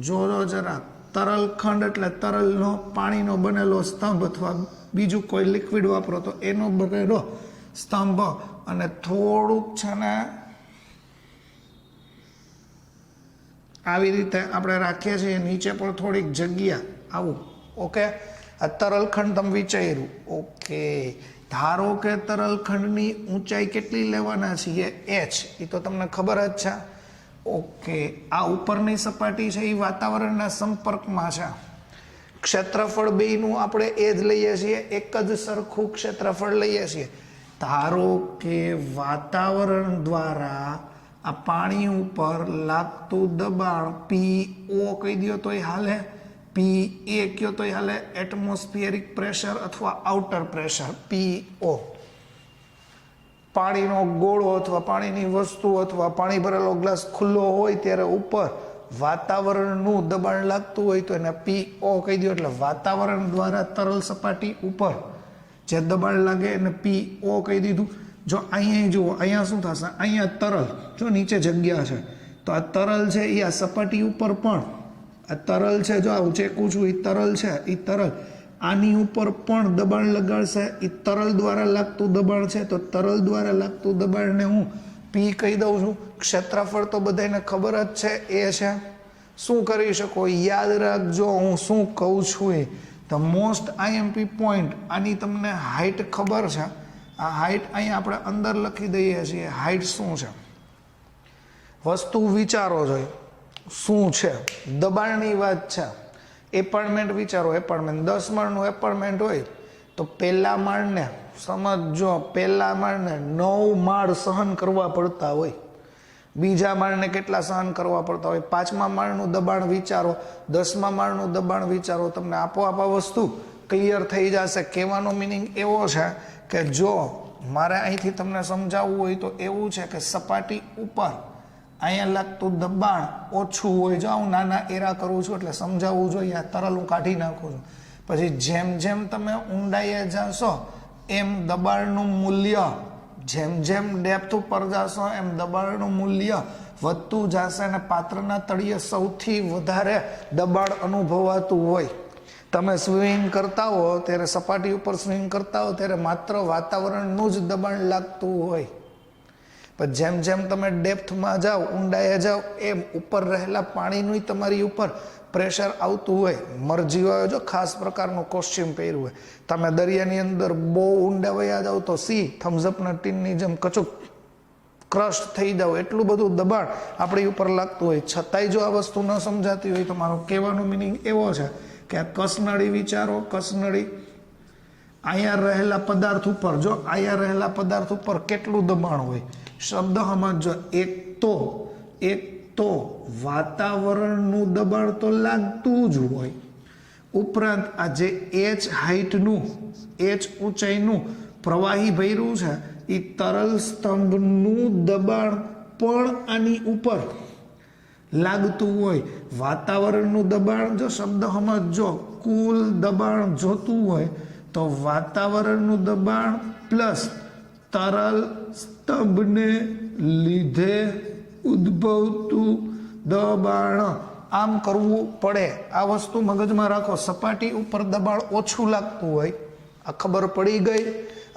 જોજો જરા. તરલ ખંડ એટલે તરલનો, પાણીનો બનેલો સ્તંભ અથવા બીજું કોઈ લિક્વિડ વાપરો તો એનો બનેલો સ્તંભ, અને થોડુંક છે ને આવી રીતે આપણે રાખીએ છીએ, નીચે પણ થોડીક જગ્યા આવું. ઓકે, આ તરલખંડ તમે વિચાર્યું. ઓકે, ધારો કે તરલખંડની ઊંચાઈ કેટલી લેવાના છીએ? h. એ તો તમને ખબર જ છે. ઓકે, આ ઉપરની સપાટી છે એ વાતાવરણના સંપર્કમાં છે. ક્ષેત્રફળ બેયનું આપણે એ જ લઈએ છીએ, એક જ સરખું ક્ષેત્રફળ લઈએ છીએ. ધારો કે વાતાવરણ દ્વારા આ પાણી ઉપર લાગતું દબાણ PO કહી દો તોય હાલે, PA કયો તોય હાલે, એટમોસ્ફિયરિક પ્રેશર અથવા આઉટર પ્રેશર, PO. પાણીનો ગોળો અથવા પાણીની વસ્તુ અથવા પાણી ભરેલો ગ્લાસ ખુલ્લો હોય ત્યારે ઉપર વાતાવરણનું દબાણ લાગતું હોય તો એને PO કહી દો. એટલે વાતાવરણ દ્વારા તરલ સપાટી ઉપર જે દબાણ લાગે એને PO કહી દીધું. જો અહીંયા જુઓ, અહીંયા શું થશે? અહીંયા તરલ, જો નીચે જગ્યા છે તો આ તરલ છે એ આ સપાટી ઉપર પણ, આ તરલ છે, જો આ હું ચેકું છું, એ તરલ છે, એ તરલ આની ઉપર પણ દબાણ લગાડશે. એ તરલ દ્વારા લાગતું દબાણ છે, તો તરલ દ્વારા લાગતું દબાણને હું P કહી દઉં છું. ક્ષેત્રફળ તો બધાને ખબર જ છે, એ છે. શું કરી શકો? યાદ રાખજો હું શું કહું છું એ. ધ મોસ્ટ આઈએમપી પોઈન્ટ, આની તમને હાઇટ ખબર છે. આ હાઇટ અહીંયા આપણે અંદર લખી દઈએ છીએ. હાઇટ શું છે? વસ્તુ વિચારો જોઈએ શું છે. દબાણની વાત છે. એપાર્ટમેન્ટ વિચારો, એપાર્ટમેન્ટ 10 માળનું એપાર્ટમેન્ટ હોય તો પહેલા માળને સમજો, પહેલા માળને 9 માળ સહન કરવા પડતા હોય. બીજા માળને કેટલા સહન કરવા પડતા હોય? 5મા માળનું દબાણ વિચારો, 10મા માળનું દબાણ વિચારો. તમને આપોઆપ આ વસ્તુ ક્લિયર થઈ જશે. કહેવાનો મિનિંગ એવો છે કે જો મારે અહીંથી તમને સમજાવવું હોય તો એવું છે કે સપાટી ઉપર અહીંયા લાગતું દબાણ ઓછું હોય. જો હું નાના એરા કરું છું એટલે સમજાવવું જોઈએ. આ તરલ હું કાઢી નાખું છું. પછી જેમ જેમ તમે ઊંડાઈએ જશો એમ દબાણનું મૂલ્ય, જેમ જેમ ડેપ્થ ઉપર જશો એમ દબાણનું મૂલ્ય વધતું જશે. અને પાત્રના તળિયે સૌથી વધારે દબાણ અનુભવાતું હોય. તમે સ્વિમિંગ કરતા હો ત્યારે, સપાટી ઉપર સ્વિમિંગ કરતા હો ત્યારે માત્ર વાતાવરણનું જ દબાણ લાગતું હોય. પણ જેમ જેમ તમે ડેપ્થમાં જાઓ, ઊંડાઈએ જાઓ, એમ ઉપર રહેલા પાણીનું તમારી ઉપર પ્રેશર આવતું હોય. મરજી હોય, જો ખાસ પ્રકારનું કોસ્ચ્યુમ પહેર્યું હોય. તમે દરિયાની અંદર બહુ ઊંડા વયા જાઓ તો થમ્સઅપના ટીનની જેમ કચુક ક્રશ થઈ જાવ, એટલું બધું દબાણ આપણી ઉપર લાગતું હોય. છતાંય જો આ વસ્તુ ન સમજાતી હોય તો મારો કહેવાનો મિનિંગ એવો છે કે આ કસનળી વિચારો. કસનળી અહીંયા રહેલા પદાર્થ ઉપર, જો અહીંયા રહેલા પદાર્થ ઉપર કેટલું દબાણ હોય? શબ્દ સમજો. એક તો વાતાવરણનું દબાણ તો લાગતું જ હોય, ઉપરાંત આ જે h હાઇટનું, h ઊંચાઈનું પ્રવાહી ભર્યું છે એ તરલ સ્તંભનું દબાણ પણ આની ઉપર લાગતું હોય. વાતાવરણનું દબાણ, જો શબ્દ સમજો, કુલ દબાણ જોતું હોય તો વાતાવરણનું દબાણ પ્લસ તરલ સ્તંભને લીધે ઉદ્ભવતું દબાણ, આમ કરવું પડે. આ વસ્તુ મગજમાં રાખો. સપાટી ઉપર દબાણ ઓછું લાગતું હોય, આ ખબર પડી ગઈ.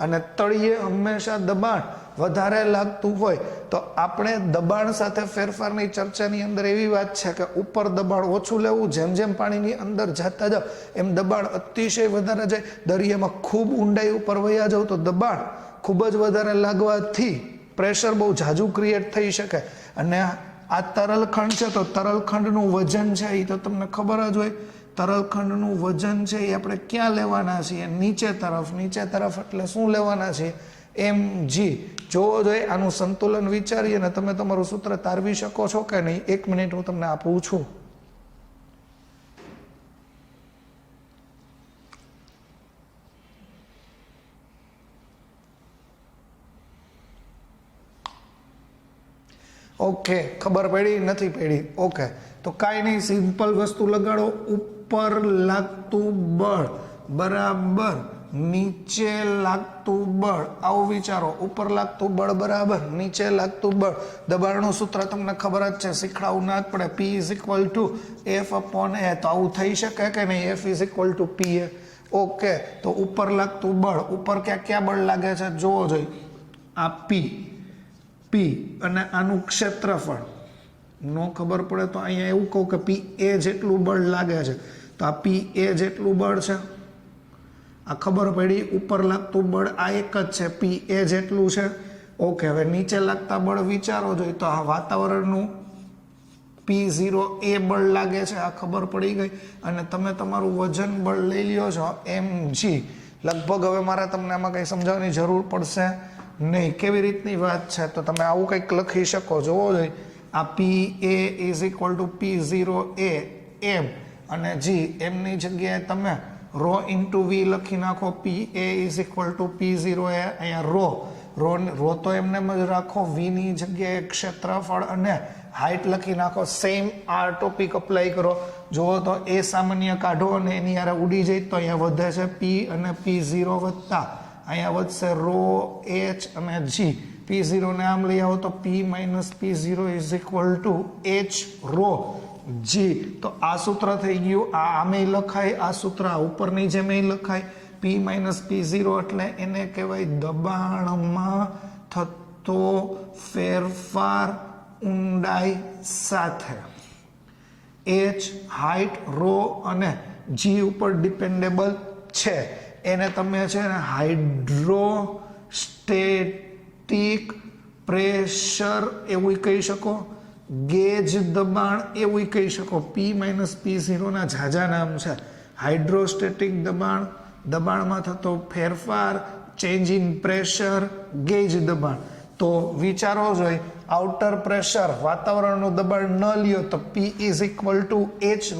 અને તળિયે હંમેશા દબાણ વધારે લાગતું હોય તો આપણે દબાણ સાથે ફેરફારની ચર્ચાની અંદર એવી વાત છે કે ઉપર દબાણ ઓછું લેવું. જેમ જેમ પાણીની અંદર જતા જાઓ એમ દબાણ અતિશય વધારે જાય. દરિયામાં ખૂબ ઊંડાઈ ઉપર વયા જાવ તો દબાણ ખૂબ જ વધારે લાગવાથી પ્રેશર બહુ ઝાઝું ક્રિએટ થઈ શકે. અને આ તરલખંડ છે તો તરલખંડનું વજન છે એ તો તમને ખબર જ હોય તરલખંડનું વજન છે એ આપણે ક્યાં લેવાના છીએ? નીચે તરફ. નીચે તરફ એટલે શું લેવાના છીએ? mg. જોવો જોઈએ આનું સંતુલન વિચારીએ ને તમે તમારું સૂત્ર તારવી શકો છો કે નહીં? 1 મિનિટ હું તમને આપું છું. ઓકે, ખબર પડી? નથી પડી? ઓકે, તો કાંઈ નહીં, સિમ્પલ વસ્તુ લગાડો. ઉપર લાગતું બળ બરાબર નીચે લાગતું બળ. આવું વિચારો. ઉપર લાગતું બળ બરાબર નીચે લાગતું બળ. દબાણનું સૂત્ર તમને ખબર જ છે, શીખડાવું ના જ પડે. P = F/A. તો આવું થઈ શકે કે નહીં? F = PA. ઓકે, તો ઉપર લાગતું બળ. ઉપર ક્યાં બળ લાગે છે જોવો જોઈએ. આ P અને આનું ક્ષેત્રફળ નો ખબર પડે તો અહીંયા એવું કહું કે PA જેટલું બળ લાગે છે. તો આ PA જેટલું બળ છે. આ ખબર પડી. ઉપર લાગતું બળ આ એક જ છે, PA જેટલું છે. ઓકે, હવે નીચે લાગતા બળ વિચારો જોઈએ. તો આ વાતાવરણનું P0A બળ લાગે છે, આ ખબર પડી ગઈ. અને તમે તમારું વજન બળ લઈ લ્યો છો mg. લગભગ હવે મારે તમને આમાં કંઈ સમજાવવાની જરૂર પડશે નહીં. કેવી રીતની વાત છે? તો તમે આવું કંઈક લખી શકો. જોવો જોઈએ. આ PA = P0A m અને g. એમની જગ્યાએ તમે ρ × V લખી નાખો. PA = P0A. અહીંયા ρ તો એમને જ રાખો. V ની જગ્યાએ ક્ષેત્રફળ અને હાઈટ લખી નાખો. સેમ આ ટોપિક અપ્લાય કરો. જુઓ તો એ સામાન્ય કાઢો અને એની યારે ઉડી જાય તો અહીંયા વધે છે P અને P0 વત્તા અહીંયા વધશે ρ, h અને g. P0 ને આમ લઈ આવો તો P - P0 = h ρ g. તો આ સૂત્ર થઈ ગયું. આ આમે લખાય, આ સૂત્ર આ ઉપરની જેમ લખાય. P - P0 એટલે એને કહેવાય દબાણમાં થતો ફેરફાર ઊંડાઈ સાથે. h હાઈટ, ρ અને g ઉપર ડિપેન્ડેબલ છે. એને તમે છે ને હાઇડ્રોસ્ટેટિક પ્રેશર એવું કહી શકો, ગેજ દબાણ એવું કહી શકો. P - P0 ના ઝાઝા નામ છે. હાઇડ્રોસ્ટેટિક દબાણ, દબાણમાં થતો ફેરફાર, ચેન્જ ઇન પ્રેશર, ગેજ દબાણ. તો વિચારો જોઈએ. આઉટર પ્રેશર, વાતાવરણનું દબાણ ન લ્યો તો P = h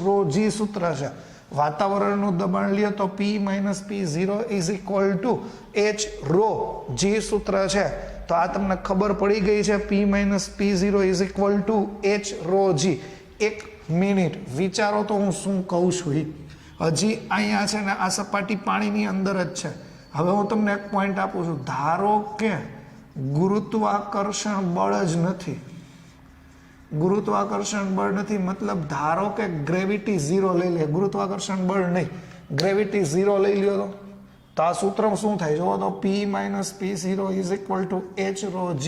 ρ g સૂત્ર છે. વાતાવરણનું દબાણ લ્યો તો P - P0 = h ρ g સૂત્ર છે. તો આ તમને ખબર પડી ગઈ છે. P - P0 = h ρ g. 1 minute વિચારો તો હું શું કહું છું. હજી અહીંયા છે ને આ સપાટી પાણીની અંદર જ છે. હવે હું તમને એક પોઈન્ટ આપું છું. ધારો કે ગુરુત્વાકર્ષણ બળ જ નથી. ગુરુત્વાકર્ષણ બળ નથી મતલબ ધારો કે ગ્રેવિટી 0 લઈ લે. ગુરુત્વાકર્ષણ બળ નહીં, ગ્રેવિટી 0 લઈ લ્યો તો આ સૂત્ર શું થાય? જો તો P - P0 = h ρ g.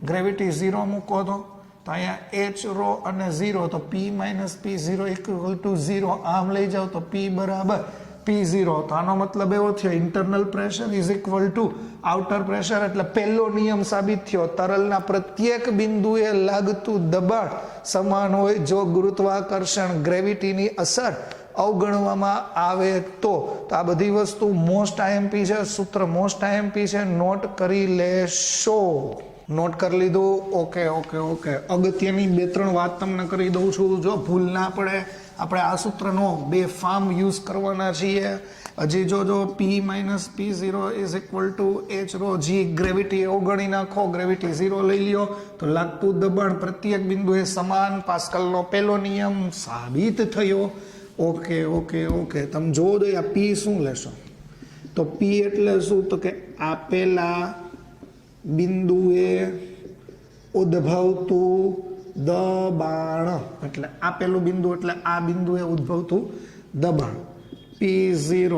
Gravity 0 મૂકો તો અહીંયા h ρ અને 0 તો P - P0 = 0. આમ લઈ જાઓ તો P બરાબર P0. તો આનો મતલબ એવો થયો ઇન્ટરનલ પ્રેશર = આઉટર પ્રેશર. એટલે પહેલો નિયમ સાબિત થયો. તરલના પ્રત્યેક બિંદુએ લાગતું દબાણ સમાન હોય જો ગુરુત્વાકર્ષણ ગ્રેવિટીની અસર અવગણવામાં આવે તો. આ બધી વસ્તુ મોસ્ટ IMP છે. સૂત્ર મોસ્ટ IMP છે. નોટ કરી લેશો. નોટ કરી લીધું? ઓકે. અગત્યની 2-3 વાત તમને કરી દઉં છું. જો ભૂલ ના પડે, આપણે આ સૂત્રનો બેફામ યુઝ કરવાના છીએ. હજી જો P - P0 = h ρ g. Gravity અવગણી નાખો. ગ્રેવિટી 0 લઈ લ્યો તો લાગતું દબાણ પ્રત્યેક બિંદુએ સમાન. પાસ્કલનો પહેલો નિયમ સાબિત થયો. ઓકે. તમે જોવો જોઈએ આ P શું લેશો? તો P એટલે શું? તો કે આપેલા બિંદુએ ઉદ્ભવતું દબાણ. એટલે આપેલું બિંદુ એટલે આ બિંદુએ ઉદ્ભવતું દબાણ. P0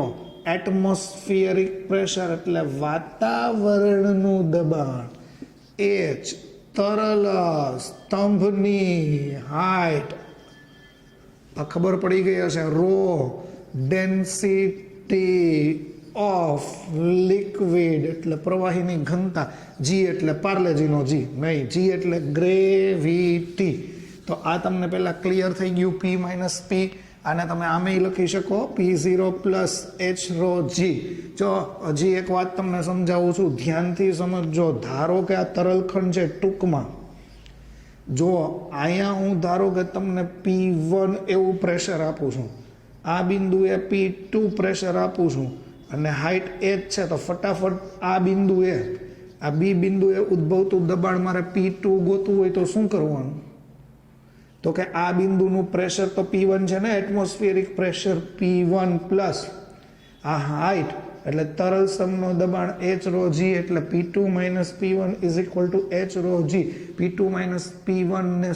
એટમોસ્ફિયરિક પ્રેશર એટલે વાતાવરણનું દબાણ. h તરલ સ્તંભની હાઈટ, આ ખબર પડી ગઈ હશે. ρ ડેન્સિટી ઓફ લિક્વિડ એટલે પ્રવાહીની ઘનતા. G એટલે પાર્લેજીનો G નહીં, G એટલે ગ્રેવિટી. તો આ તમને પહેલા ક્લિયર થઈ ગયું. P - P આને તમે આમે લખી શકો P0 plus H rho G. જો હજી એક વાત તમને સમજાવું છું, ધ્યાનથી સમજજો. ધારો કે આ તરલખંડ છે, ટૂંકમાં જો અહીંયા હું ધારો કે તમને P1 એવું પ્રેશર આપું છું, આ બિંદુએ P2 પ્રેશર આપું છું અને હાઈટ h છે, તો ફટાફટ આ બિંદુએ આ બી બિંદુએ ઉદ્ભવતું દબાણ મારે P2 ગોતવું હોય તો શું કરવાનું? તો કે આ બિંદુનું પ્રેશર તો P1 છે ને, એટમોસ્ફિયરિક પ્રેશર P1 પ્લસ આ હાઈટ એટલે તરલ સ્તંભનો દબાણ h રો g એટલે P2 minus P1 is equal to h rho g. P2 minus P1 ને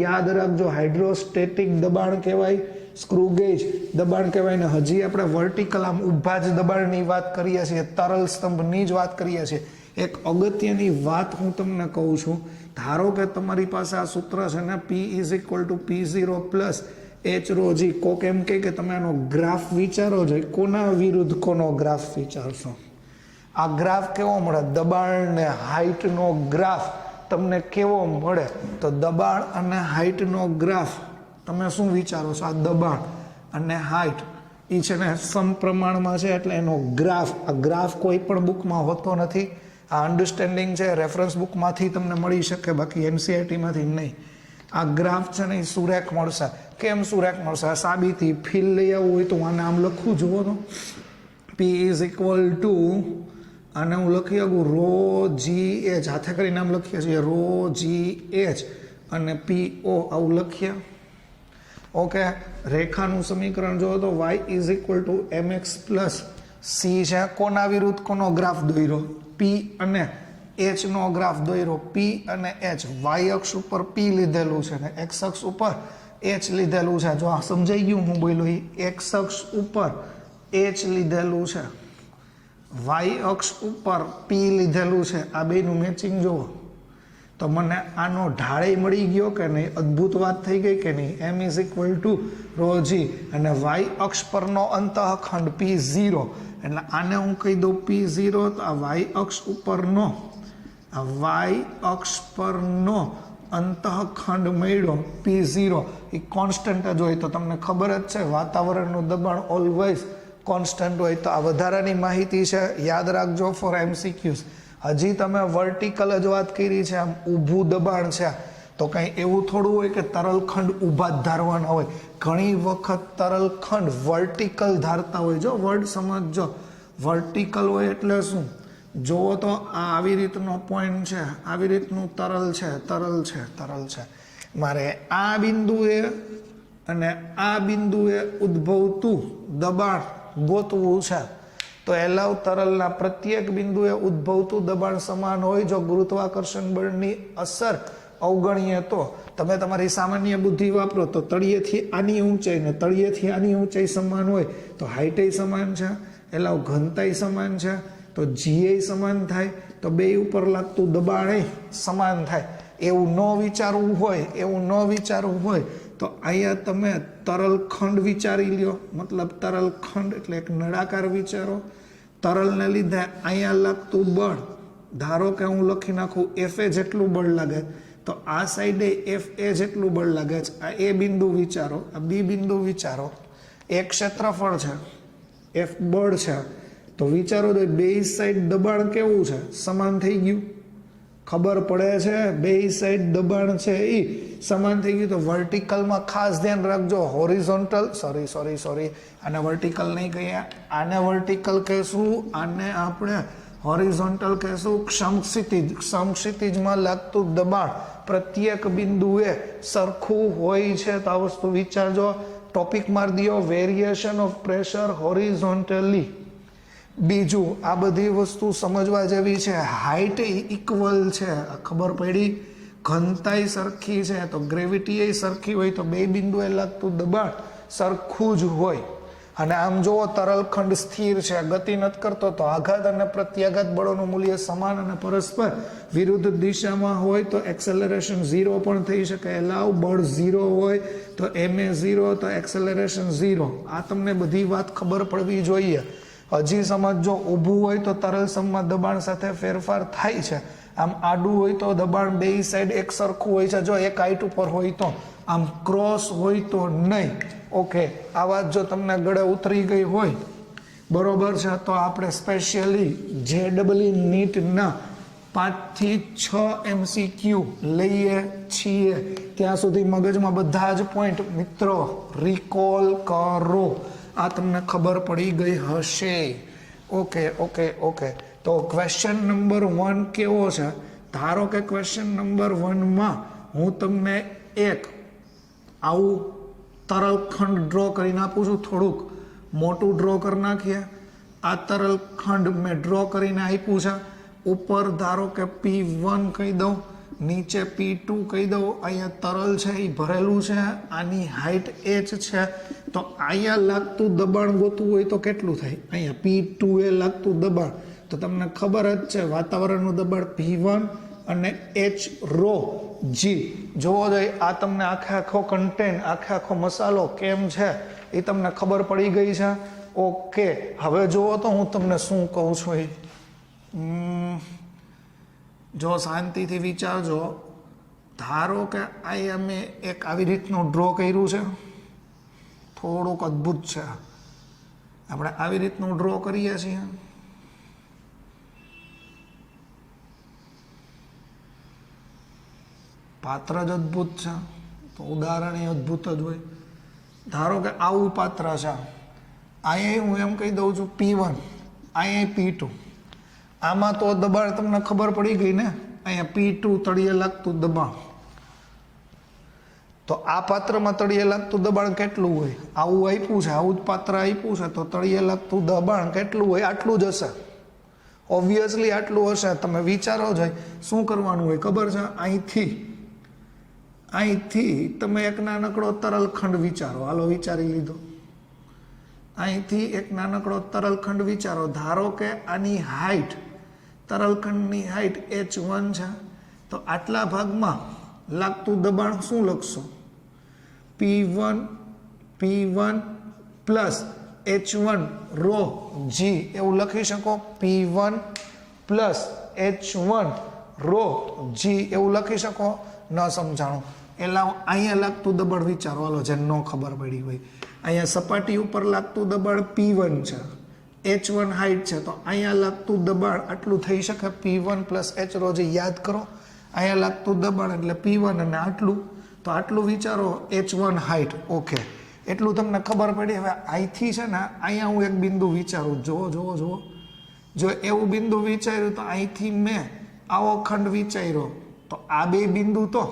યાદ રાખજો, હાઇડ્રોસ્ટેટિક દબાણ કહેવાય, સ્ક્રૂ ગેજ દબાણ કહેવાય. ને હજી આપણે વર્ટિકલ આમ ઊભા જ દબાણની વાત કરીએ છીએ, તરલ સ્તંભની જ વાત કરીએ છીએ. એક અગત્યની વાત હું તમને કહું છું. ધારો કે તમારી પાસે આ સૂત્ર છે ને, P is equal to P0 plus H rho G. કોક એમ કે તમે આનો ગ્રાફ વિચારો છો, કોના વિરુદ્ધ કોનો ગ્રાફ વિચારશો? આ ગ્રાફ કેવો મળે? દબાણ ને હાઈટનો ગ્રાફ તમને કેવો મળે? તો દબાણ અને હાઈટનો ગ્રાફ તમે શું વિચારો છો? આ દબાણ અને હાઈટ એ છે ને સમપ્રમાણમાં છે, એટલે એનો ગ્રાફ. આ ગ્રાફ કોઈ પણ બુકમાં હોતો નથી. આ અન્ડરસ્ટેન્ડિંગ છે, રેફરન્સ બુકમાંથી તમને મળી શકે, બાકી NCERT-માંથી નહીં. આ ગ્રાફ છે ને એ સુરેખ મળશે. કેમ સુરેખ મળશે? આ સાબિતી ફીલ લઈ આવવું હોય તો આને આમ લખવું, જુઓ તો P ઇઝ ઇક્વલ ટુ આને હું લખી શકું રો જી એચ, હાથે કરીને આમ લખીએ છીએ રો જી એચ અને PO આવું લખીએ. ઓકે, રેખાનું સમીકરણ જો તો y is equal two mx plus c છે. કોના વિરુદ્ધ કોનો ગ્રાફ દોર્યો? P અને H નો ગ્રાફ દોર્યો. P અને H y અક્ષ ઉપર P લીધેલું છે ને x અક્ષ ઉપર H લીધેલું છે. જો આ સમજાઈ ગયું હું બોલ્યો? x અક્ષ ઉપર H લીધેલું છે, y અક્ષ ઉપર P લીધેલું છે. આ બેનું મેચિંગ જુઓ તો મને આનો ઢાળે મળી ગયો કે નહીં? અદ્ભુત વાત થઈ ગઈ કે નહીં? m is equal to rho g અને y અક્ષ પરનો અંતઃખંડ P0, એટલે આને હું કહી દઉં P0. તો આ y અક્ષ ઉપરનો અંતઃખંડ મળ્યો P0 એ કોન્સ્ટન્ટ જ હોય. તો તમને ખબર જ છે વાતાવરણનું દબાણ ઓલવેઝ કોન્સ્ટન્ટ હોય. તો આ વધારાની માહિતી છે, યાદ રાખજો ફોર MCQs. હજી તમે વર્ટિકલ જ વાત કરી છે, આમ ઊભું દબાણ છે, તો કંઈ એવું થોડું હોય કે તરલખંડ ઊભા જ ધારવાના હોય. ઘણી વખત તરલખંડ વર્ટિકલ ધારતા હોય. જો વર્ડ સમજજો, વર્ટિકલ હોય એટલે શું? જુઓ તો આ આવી રીતનો પોઈન્ટ છે, આવી રીતનું તરલ છે. મારે આ બિંદુએ અને આ બિંદુએ ઉદ્ભવતું દબાણ ગોતવું છે. તો એલાવ તરલના પ્રત્યેક બિંદુએ ઉદ્ભવતું દબાણ સમાન હોય. જો ગુરુત્વાકર્ષણ બળની અસર અવગણીએ તો તમે તમારી સામાન્ય બુદ્ધિ વાપરો તો તળિયેથી આની ઊંચાઈ ને તળિયેથી આની ઊંચાઈ સમાન હોય તો હાઈટે સમાન છે, એલાવ ઘનતાઈ સમાન છે, તો જીએ સમાન થાય, તો બે ઉપર લાગતું દબાણ સમાન થાય. એવું ન વિચારવું હોય તો અહીંયા તમે તરલખંડ વિચારી લ્યો. મતલબ તરલખંડ એટલે એક નળાકાર વિચારો. તરલને લીધે અહીંયા લાગતું બળ, ધારો કે હું લખી નાખું FA જેટલું બળ લાગે, તો આ સાઈડે FA જેટલું બળ લાગે છે. આ A બિંદુ વિચારો, આ B બિંદુ વિચારો. એક ક્ષેત્રફળ છે, F બળ છે, તો વિચારો તો બે સાઈડ દબાણ કેવું છે? સમાન થઈ ગયું. ખબર પડે છે? બે સાઈડ દબાણ છે એ સમાન થઈ ગયું. તો વર્ટિકલમાં ખાસ ધ્યાન રાખજો. હોરિઝોન્ટલ સોરી આને વર્ટિકલ નહીં કહીએ, આને વર્ટિકલ કહેશું, આને આપણે હોરિઝોન્ટલ કહેશું. સમક્ષિતિજમાં લાગતું દબાણ પ્રત્યેક બિંદુએ સરખું હોય છે. તો આ વસ્તુ વિચારજો. ટોપિક મારી દો, વેરિએશન ઓફ પ્રેશર હોરિઝોન્ટલી. બીજું, આ બધી વસ્તુ સમજવા જેવી છે. હાઈટ ઇક્વલ છે, ખબર પડી. ઘનતાઈ સરખી છે, તો ગ્રેવિટી સરખી હોય તો બે બિંદુએ લાગતું દબાણ સરખું જ હોય. અને આમ જુઓ તરલખંડ સ્થિર છે, ગતિ નથી કરતો, તો આઘાત અને પ્રત્યાઘાત બળોનું મૂલ્ય સમાન અને પરસ્પર વિરુદ્ધ દિશામાં હોય તો એક્સેલરેશન 0 પણ થઈ શકે. એલાવ બળ 0 હોય તો MA 0, તો એક્સેલરેશન 0. આ તમને બધી વાત ખબર પડવી જોઈએ. હજી સમજો, ઊભું હોય તો તરલ સ્તંભમાં દબાણ સાથે ફેરફાર થાય છે. આમ આડું હોય તો દબાણ બે સાઈડ એક સરખું હોય છે. જો એક હાઈટ ઉપર હોય તો, આમ ક્રોસ હોય તો નહીં. ઓકે, આ વાત જો તમને ગળે ઉતરી ગઈ હોય બરોબર છે, તો આપણે સ્પેશિયલી JEE નીટના 5 થી 6 MCQ લઈએ છીએ. ત્યાં સુધી મગજમાં બધા જ પોઈન્ટ મિત્રો રિકોલ કરો. આ તમને ખબર પડી ગઈ હશે. ઓકે ઓકે ઓકે, તો ક્વેશ્ચન નંબર 1 કેવો છે? ધારો કે ક્વેશ્ચન નંબર 1માં હું તમને એક આવું તરલ ખંડ ડ્રો કરીને આપું છું. થોડુંક મોટું ડ્રો કરી નાખીએ. આ તરલ ખંડ મેં ડ્રો કરીને આપ્યું છે. ઉપર ધારો કે P1 કહી દઉં, નીચે P2 કહી દઉં. અહીંયા તરલ છે એ ભરેલું છે, આની હાઈટ h છે. તો અહીંયા લાગતું દબાણ ગોતવું હોય તો કેટલું થાય? અહીંયા P2 એ લાગતું દબાણ તો તમને ખબર જ છે, વાતાવરણનું દબાણ P1 અને h રો g. જોવો જોઈએ આ તમને આખો કન્ટેન્ટ, આખો મસાલો કેમ છે એ તમને ખબર પડી ગઈ છે. ઓકે, હવે જુઓ તો હું તમને શું કહું છું એ જો શાંતિથી વિચારજો. ધારો કે અહીંયા મેં એક આવી રીતનું ડ્રો કર્યું છે, થોડુંક અદ્ભુત છે. આપણે આવી રીતનું ડ્રો કરીએ છીએ. પાત્ર જ અદ્ભુત છે તો ઉદાહરણ એ અદ્ભુત જ હોય. ધારો કે આવું પાત્ર છે. અહીંયા હું એમ કહી દઉં છું P1, અહીંયા P2. આમાં તો દબાણ તમને ખબર પડી ગઈ ને, અહીંયા P2 તળિયે લાગતું દબાણ. તો આ પાત્રમાં તળિયે લાગતું દબાણ કેટલું હોય? આવું આપ્યું છે, આવું જ પાત્ર આપ્યું છે, તો તળિયે લાગતું દબાણ કેટલું હોય? આટલું જ હશે. ઓબ્વિયસલી આટલું હશે. તમે વિચારો છો શું કરવાનું હોય ખબર છે? અહીંથી તમે એક નાનકડો તરલ ખંડ વિચારો. હાલો વિચારી લીધો. અહીંથી એક નાનકડો તરલ ખંડ વિચારો. ધારો કે આની હાઈટ, તરલખંડની હાઈટ h1 છે. તો આટલા ભાગમાં લાગતું દબાણ શું લખશો? P1 plus h1 row g એવું લખી શકો. P1 plus h1 row g એવું લખી શકો. ન સમજાણું એટલે અહીંયા લાગતું દબાણ વિચારો. હાલો જે ન ખબર પડી હોય, અહીંયા સપાટી ઉપર લાગતું દબાણ P1 છે, h1 હાઈટ છે. તો અહીંયા લાગતું દબાણ આટલું થઈ શકે, P1 plus h rho g. યાદ કરો, અહીંયા લાગતું દબાણ એટલે P1 અને આટલું. તો આટલું વિચારો, h1 હાઈટ. ઓકે, એટલું તમને ખબર પડી. હવે અહીંથી છે ને અહીંયા હું એક બિંદુ વિચારું. જુઓ જુઓ જુઓ, જો એવું બિંદુ વિચાર્યું તો અહીંથી મેં આવો ખંડ વિચાર્યો. તો આ બે બિંદુ તો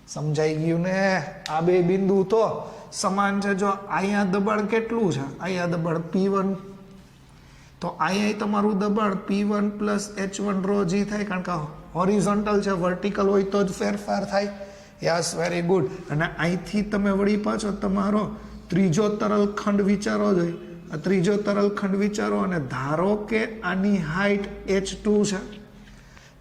સમજાઈ ગયું ને? આ બે બિંદુ તો સમાન છે. જો અહીંયા દબાણ કેટલું છે? અહીંયા દબાણ P1. તો અહીંયા તમારું દબાણ P1 plus h1 row g થાય, કારણ કે હોરિઝોન્ટલ છે. વર્ટિકલ હોય તો જ ફેરફાર થાય. Yes, very good. અને અહીંથી તમે વળી પાછો તમારો ત્રીજો તરલ ખંડ વિચારો જોઈએ. આ ત્રીજો તરલ ખંડ વિચારો અને ધારો કે આની હાઈટ h2 છે.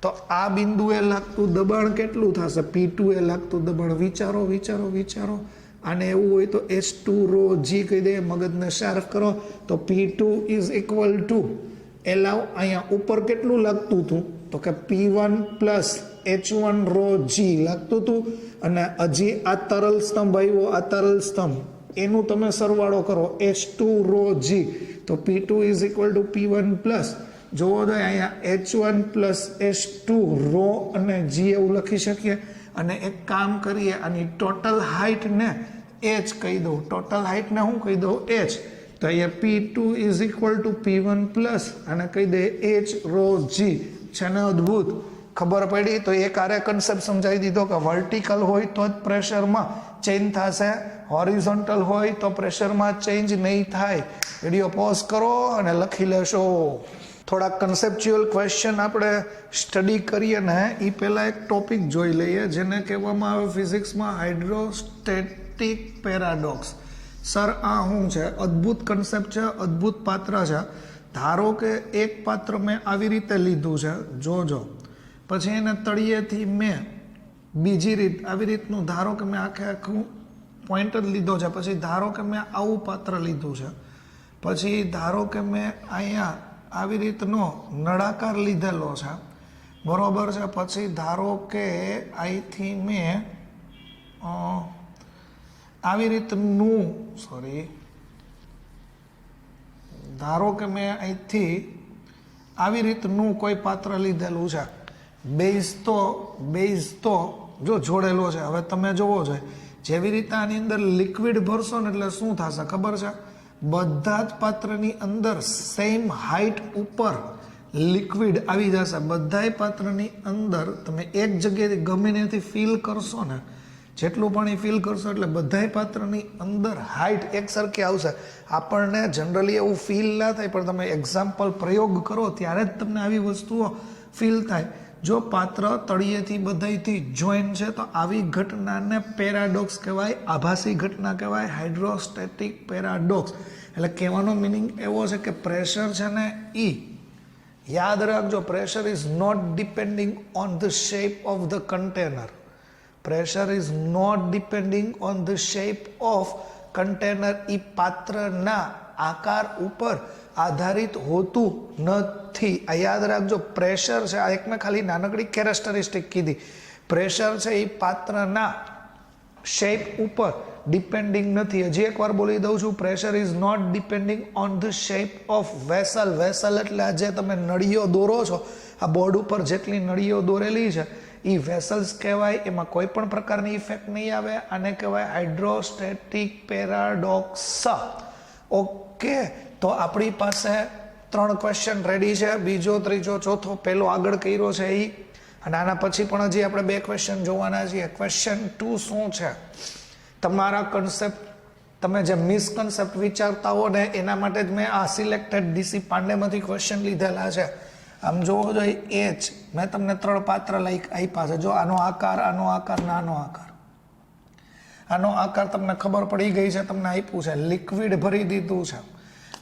તો આ બિંદુએ લાગતું દબાણ કેટલું થશે? P2 એ લાગતું દબાણ. વિચારો વિચારો વિચારો. આને એવું હોય તો h2 રો g કહી દે. મગજને શાર્પ કરો. તો P2 ઇઝ ઇક્વલ ટુ એલાવ અહીંયા ઉપર કેટલું લાગતું હતું? તો કે P1 plus h1 row g લાગતું હતું. અને હજી આ તરલ સ્તંભ આવ્યો, આ તરલ સ્તંભ, એનું તમે સરવાળો કરો, h2 રો g. તો P2 is equal two P1 plus, જોવો તો અહીંયા h1 પ્લસ h2 રો અને g એવું લખી શકીએ. અને એક કામ કરીએ, આની ટોટલ હાઈટને h કહી દઉં. ટોટલ હાઈટને હું કહી દઉં? h. તો અહીંયા P2 is equal two P1 plus અને કહી દે h રો g. છે ને અદ્ભુત? ખબર પડી? તો એક આરે કન્સેપ્ટ સમજાવી દીધો કે વર્ટિકલ હોય તો જ પ્રેશરમાં ચેન્જ થશે, હોરિઝોન્ટલ હોય તો પ્રેશરમાં ચેન્જ નહીં થાય. વિડીયો પોઝ કરો અને લખી લેશો. થોડા કન્સેપ્ચ્યુઅલ ક્વેશ્ચન આપણે સ્ટડી કરીએ ને એ પહેલાં એક ટોપિક જોઈ લઈએ, જેને કહેવામાં આવે ફિઝિક્સમાં હાઇડ્રોસ્ટેટિક પેરાડોક્સ. સર આ શું છે? અદ્ભુત કન્સેપ્ટ છે, અદ્ભુત પાત્ર છે. ધારો કે એક પાત્ર મેં આવી રીતે લીધું છે, જોજો. પછી એને તળિયેથી મેં બીજી રીત, આવી રીતનું, ધારો કે મેં આખું પોઈન્ટ જ લીધો છે. પછી ધારો કે મેં આવું પાત્ર લીધું છે. પછી ધારો કે મેં અહીંયા આવી રીતનો નળાકાર લીધેલો છે, બરોબર છે. પછી ધારો કે અહીંથી મેં આવી રીતનું સોરી ધારો કે મેં અહીંથી આવી રીતનું કોઈ પાત્ર લીધેલું છે, બેઝ તો જો જોડેલો છે. હવે તમે જોવો છો જેવી રીતે આની અંદર લિક્વિડ ભરશો ને એટલે શું થશે ખબર છે? બધા જ પાત્રની અંદર સેમ હાઈટ ઉપર લિક્વિડ આવી જશે. બધાય પાત્રની અંદર તમે એક જગ્યાએથી ગમે ત્યાંથી ફિલ કરશો ને, જેટલું પાણી ફિલ કરશો એટલે બધાય પાત્રની અંદર હાઈટ એક સરખી આવશે. આપણને જનરલી એવું ફીલ ના થાય, પણ તમે એક્ઝામ્પલ પ્રયોગ કરો ત્યારે જ તમને આવી વસ્તુઓ ફીલ થાય. જો પાત્ર તળિયેથી બધાયથી જોઈન છે તો આવી ઘટનાને પેરાડોક્સ કહેવાય, આભાસી ઘટના કહેવાય, હાઇડ્રોસ્ટેટિક પેરાડોક્સ. એટલે કહેવાનો મિનિંગ એવો છે કે પ્રેશર છે ને યાદ રાખજો, pressure is not depending on the shape of the container. Pressure is not depending on the shape of container. એ પાત્રના આકાર ઉપર આધારિત હોતું નથી. આ યાદ રાખજો. પ્રેશર છે, આ એક મેં ખાલી નાનકડી કેરેક્ટરિસ્ટિક કીધી. પ્રેશર છે એ પાત્રના શેપ ઉપર ડિપેન્ડિંગ નથી. હજી એકવાર બોલી દઉં છું, pressure is not depending on the shape of vessel. Vessel એટલે આ જે તમે નળીઓ દોરો છો, આ બોર્ડ ઉપર જેટલી નળીઓ દોરેલી છે એ વેસલ્સ કહેવાય. એમાં કોઈ પણ પ્રકારની ઇફેક્ટ નહીં આવે. આને કહેવાય હાઇડ્રોસ્ટેટિક પેરાડોક્સ. ઓકે, તો આપણી પાસે 3 ક્વેશ્ચન રેડી છે. બીજો, ત્રીજો, ચોથો, પહેલો આગળ કર્યો છે એ, અને આના પછી પણ હજી આપણે 2 ક્વેશ્ચન જોવાના છીએ. ક્વેશ્ચન 2 શું છે? તમારા કન્સેપ્ટ, તમે જે મિસકન્સેપ્ટ વિચારતા હો ને એના માટે જ મેં આ સિલેક્ટેડ ડીસી પાંડેમાંથી ક્વેશ્ચન લીધેલા છે. આમ જોવો જોઈએ, એચ મેં તમને 3 પાત્ર આપ્યા છે. જો આનો આકાર, આનો આકાર ને આનો આકાર. આનો આકાર તમને ખબર પડી ગઈ છે, તમને આપ્યું છે, લિક્વિડ ભરી દીધું છે,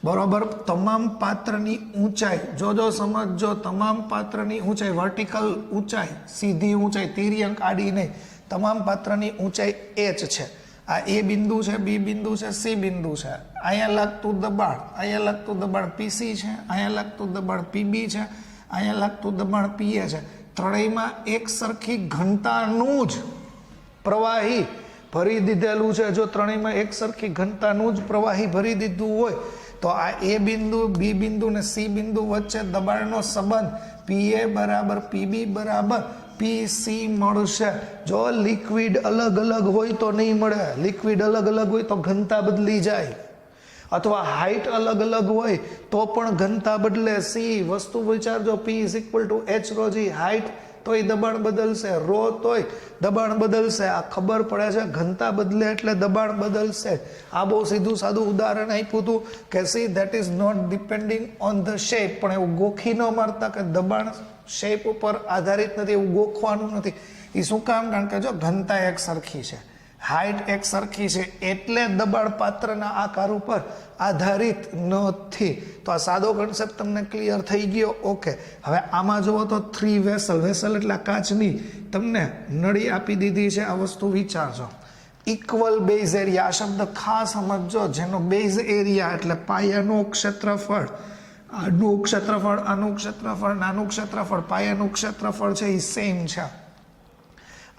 બરોબર. તમામ પાત્રની ઊંચાઈ જોજો, સમજો, તમામ પાત્રની ઊંચાઈ, વર્ટિકલ ઊંચાઈ, સીધી ઊંચાઈ, તિર્યંક આડી નહીં, તમામ પાત્રની ઊંચાઈ એચ છે. આ એ બિંદુ છે, બી બિંદુ છે, સી બિંદુ છે. અહીંયા લાગતું દબાણ, અહીંયા લાગતું દબાણ પીસી છે, અહીંયા લાગતું દબાણ પીબી છે, અહીંયા લાગતું દબાણ પીએ છે. ત્રણેયમાં એક સરખી ઘનતાનું જ પ્રવાહી ભરી દીધેલું છે. જો ત્રણેયમાં એક સરખી ઘનતાનું જ પ્રવાહી ભરી દીધું હોય તો આ એ બિંદુ, બી બિંદુ ને સી બિંદુ વચ્ચે દબાણનો સંબંધ પીએ બરાબર પીબી બરાબર પીસી મળશે. જો લિક્વિડ અલગ અલગ હોય તો નહીં મળે. લિક્વિડ અલગ અલગ હોય તો ઘનતા બદલી જાય, અથવા હાઈટ અલગ અલગ હોય તો પણ ઘનતા બદલે. સી વસ્તુ વિચારજો, P is equal to H rho G. Height તોય દબાણ બદલશે, રો તોય દબાણ બદલશે. આ ખબર પડે છે, ઘનતા બદલે એટલે દબાણ બદલશે. આ બહુ સીધું સાદું ઉદાહરણ આપ્યું હતું કે see that is not depending on the shape. પણ એવું ગોખી ન મારતા કે દબાણ શેપ ઉપર આધારિત નથી, એવું ગોખવાનું નથી. એ શું કામ? કારણ કે જો ઘનતા એક સરખી છે, હાઈટ એક સરખી છે, એટલે દબાણ પાત્રના આકાર ઉપર આધારિત નથી. તો આ સાદો કન્સેપ્ટ તમને ક્લિયર થઈ ગયો? ઓકે. હવે આમાં જુઓ તો 3 વેસલ, વેસલ એટલે કાચની તમને નળી આપી દીધી છે. આ વસ્તુ વિચારજો, ઇક્વલ બેઝ એરિયા. આ શબ્દ ખાસ સમજજો, જેનો બેઝ એરિયા એટલે પાયાનું ક્ષેત્રફળ, આનું ક્ષેત્રફળ, આનું ક્ષેત્રફળ, નાનું ક્ષેત્રફળ, પાયાનું ક્ષેત્રફળ છે એ સેમ છે.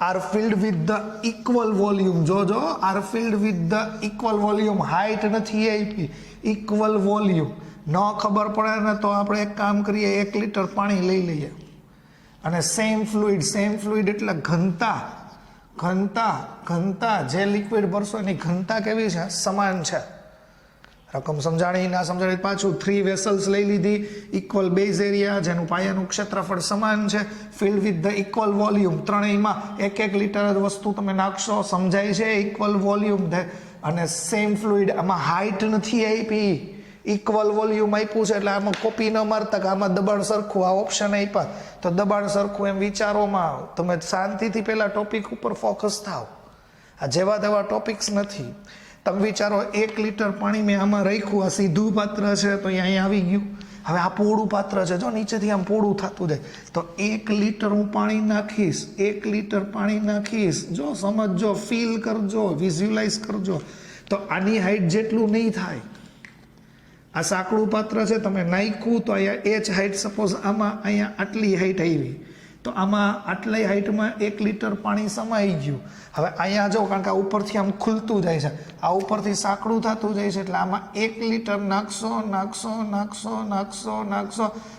Are filled with the equal volume. જોજો, are filled with the equal volume. Height નથી આપી, ઇક્વલ વોલ્યુમ. ન ખબર પડે ને તો આપણે એક કામ કરીએ, 1 લીટર પાણી લઈ લઈએ અને સેમ ફ્લુઇડ, સેમ ફ્લુઇડ એટલે ઘનતા, ઘનતા, ઘનતા જે લિક્વિડ ભરશો એની ઘનતા કેવી છે? સમાન છે. રકમ સમજાણી ના સમજાણી પાછું 3 વેસલ્સ લઈ લીધી, ઇક્વલ બેઝ એરિયા, જેનું પાયાનું ક્ષેત્રફળ સમાન છે, filled with the equal volume. ત્રણેયમાં 1-1 લીટર જ વસ્તુ તમે નાખશો, સમજાય છે? ઇક્વલ વોલ્યુમ અને સેમ ફ્લુઇડ. આમાં હાઈટ નથી આપી, ઇક્વલ વોલ્યુમ આપ્યું છે. એટલે આમાં કોપી ન મારતા કે આમાં દબાણ સરખું, આ ઓપ્શન આપ્યા તો દબાણ સરખું એમ વિચારોમાં. તમે શાંતિથી પહેલા ટોપિક ઉપર ફોકસ થાવ. આ જેવા તેવા ટોપિક્સ નથી. તમે વિચારો, 1 લીટર પાણી મેં આમાં રાખ્યું, આ સીધું પાત્ર છે તો અહીંયા આવી ગયું. હવે આ પોળું પાત્ર છે, જો નીચેથી આમ પોળું થતું જાય તો 1 લીટર હું પાણી નાખીશ, 1 લીટર પાણી નાખીશ. જો સમજો, ફીલ કરજો, વિઝ્યુલાઇઝ કરજો, તો આની હાઈટ જેટલું નહીં થાય. આ સાંકડું પાત્ર છે, તમે નાખ્યું તો અહીંયા એચ હાઈટ, સપોઝ આમાં અહીંયા આટલી હાઈટ આવી, તો આમાં આટલી હાઈટમાં 1 લીટર પાણી સમાઈ ગયું. હવે અહીંયા જો, કારણ કે આ ઉપરથી આમ ખુલતું જાય છે, આ ઉપરથી સાંકડું થતું જાય છે, એટલે આમાં 1 લીટર નાખશો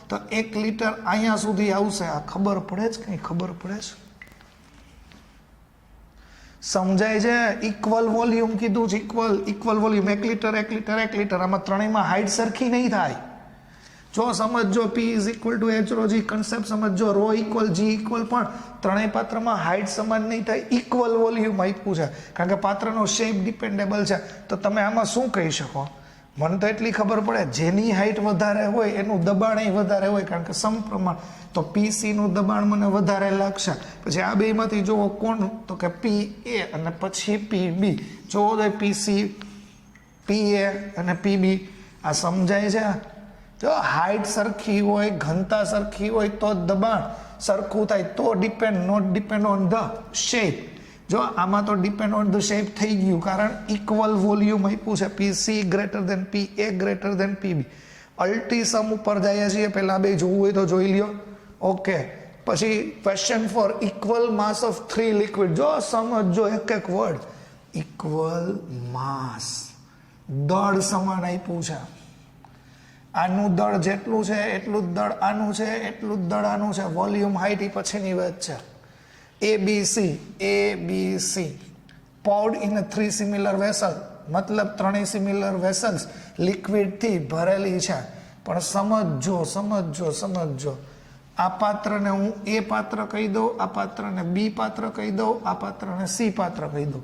તો 1 લીટર અહીંયા સુધી આવશે. આ ખબર પડે છે? કંઈ ખબર પડે છે? સમજાય છે? ઇક્વલ વોલ્યુમ કીધું છે, ઇક્વલ વોલ્યુમ. 1 લીટર. આમાં ત્રણેયમાં હાઈટ સરખી નહીં થાય. જો સમજો, P is equal to H rho G concept સમજો, રો ઇક્વલ G ઇક્વલ, પણ ત્રણેય પાત્રમાં હાઈટ સમાન નહીં થાય. ઇક્વલ વોલ્યુમ આપ્યું છે, કારણ કે પાત્રનો શેપ ડિપેન્ડેબલ છે. તો તમે આમાં શું કહી શકો? મને તો એટલી ખબર પડે, જેની હાઈટ વધારે હોય એનું દબાણ વધારે હોય, કારણ કે સમપ્રમાણ. તો PC નું દબાણ મને વધારે લાગશે. પછી આ બેમાંથી જુઓ કોણ, તો કે PA અને પછી PB. જોવો તો PC, PA અને PB. આ સમજાય છે? જો હાઈટ સરખી હોય, ઘનતા સરખી હોય તો દબાણ સરખું થાય. તો not depend on the shape. જો આમાં તો ડિપેન્ડ ઓન ધ શેપ થઈ ગયું, કારણ ઇક્વલ વોલ્યુમ આપ્યું છે. PC greater than PA greater than PB. અલ્ટી સમ ઉપર જઈએ છીએ. પહેલા બે જોવું હોય તો જોઈ લ્યો. ઓકે, પછી question for equal mass of 3 liquid. જો સમજો એક વર્ડ, ઇક્વલ માસ. દળ સમાન આપ્યું છે. આનું દળ જેટલું છે એટલું જ દળ આનું છે, એટલું જ દળ આનું છે. વોલ્યુમ હાઈટ એ પછીની વાત છે. ABC poured in 3 similar vessels, મતલબ 3 સિમિલર વેસલ્સ લિક્વિડથી ભરેલી છે. પણ સમજો, આ પાત્રને હું A પાત્ર કહી દઉં, આ પાત્રને B પાત્ર કહી દઉં, આ પાત્રને C પાત્ર કહી દઉં.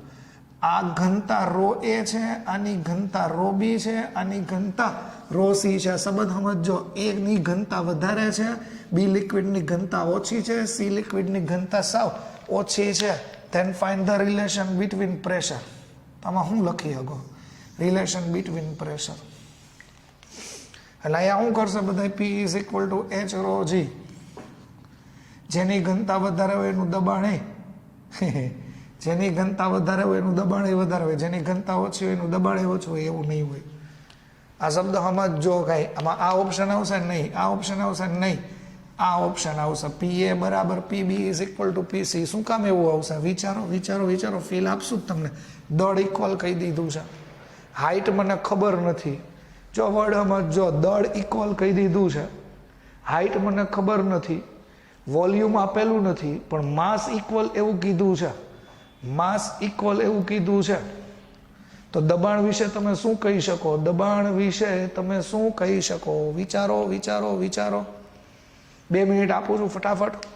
આ ઘનતા રો A છે, આની ઘનતા રો B છે, આની ઘનતા રો C છે. સંબંધ સમજો, A ની ઘનતા વધારે છે, B લિક્વિડની ઘનતા ઓછી છે, C લિક્વિડની ઘનતા સાવ ઓછી છે. Then find the relation between pressure. આમાં હું લખી શકો? Relation between pressure. એટલે અહીંયા શું કરશે બધા? P is equal to H rho G. જેની ઘનતા વધારે હોય એનું દબાણ જેની ઘનતા વધારે હોય એનું દબાણ વધારે હોય, જેની ઘનતા ઓછી હોય એનું દબાણ ઓછું હોય. એવું નહીં હોય. આ શબ્દ સમજો કાંઈ. આમાં આ ઓપ્શન આવશે નહીં, આ ઓપ્શન આવશે નહીં, આ ઓપ્શન આવશે. PA બરાબર PB is equal to PC. શું કામ એવું આવશે? વિચારો. ફીલ આપશું જ તમને. દળ ઇક્વલ કહી દીધું છે. હાઈટ મને ખબર નથી. જો વર્ડ સમજો, દળ ઇક્વલ કહી દીધું છે. હાઈટ મને ખબર નથી, વોલ્યુમ આપેલું નથી, પણ માસ ઇક્વલ એવું કીધું છે. તો દબાણ વિશે તમે શું કહી શકો? વિચારો. 2 મિનિટ આપું છું ફટાફટ.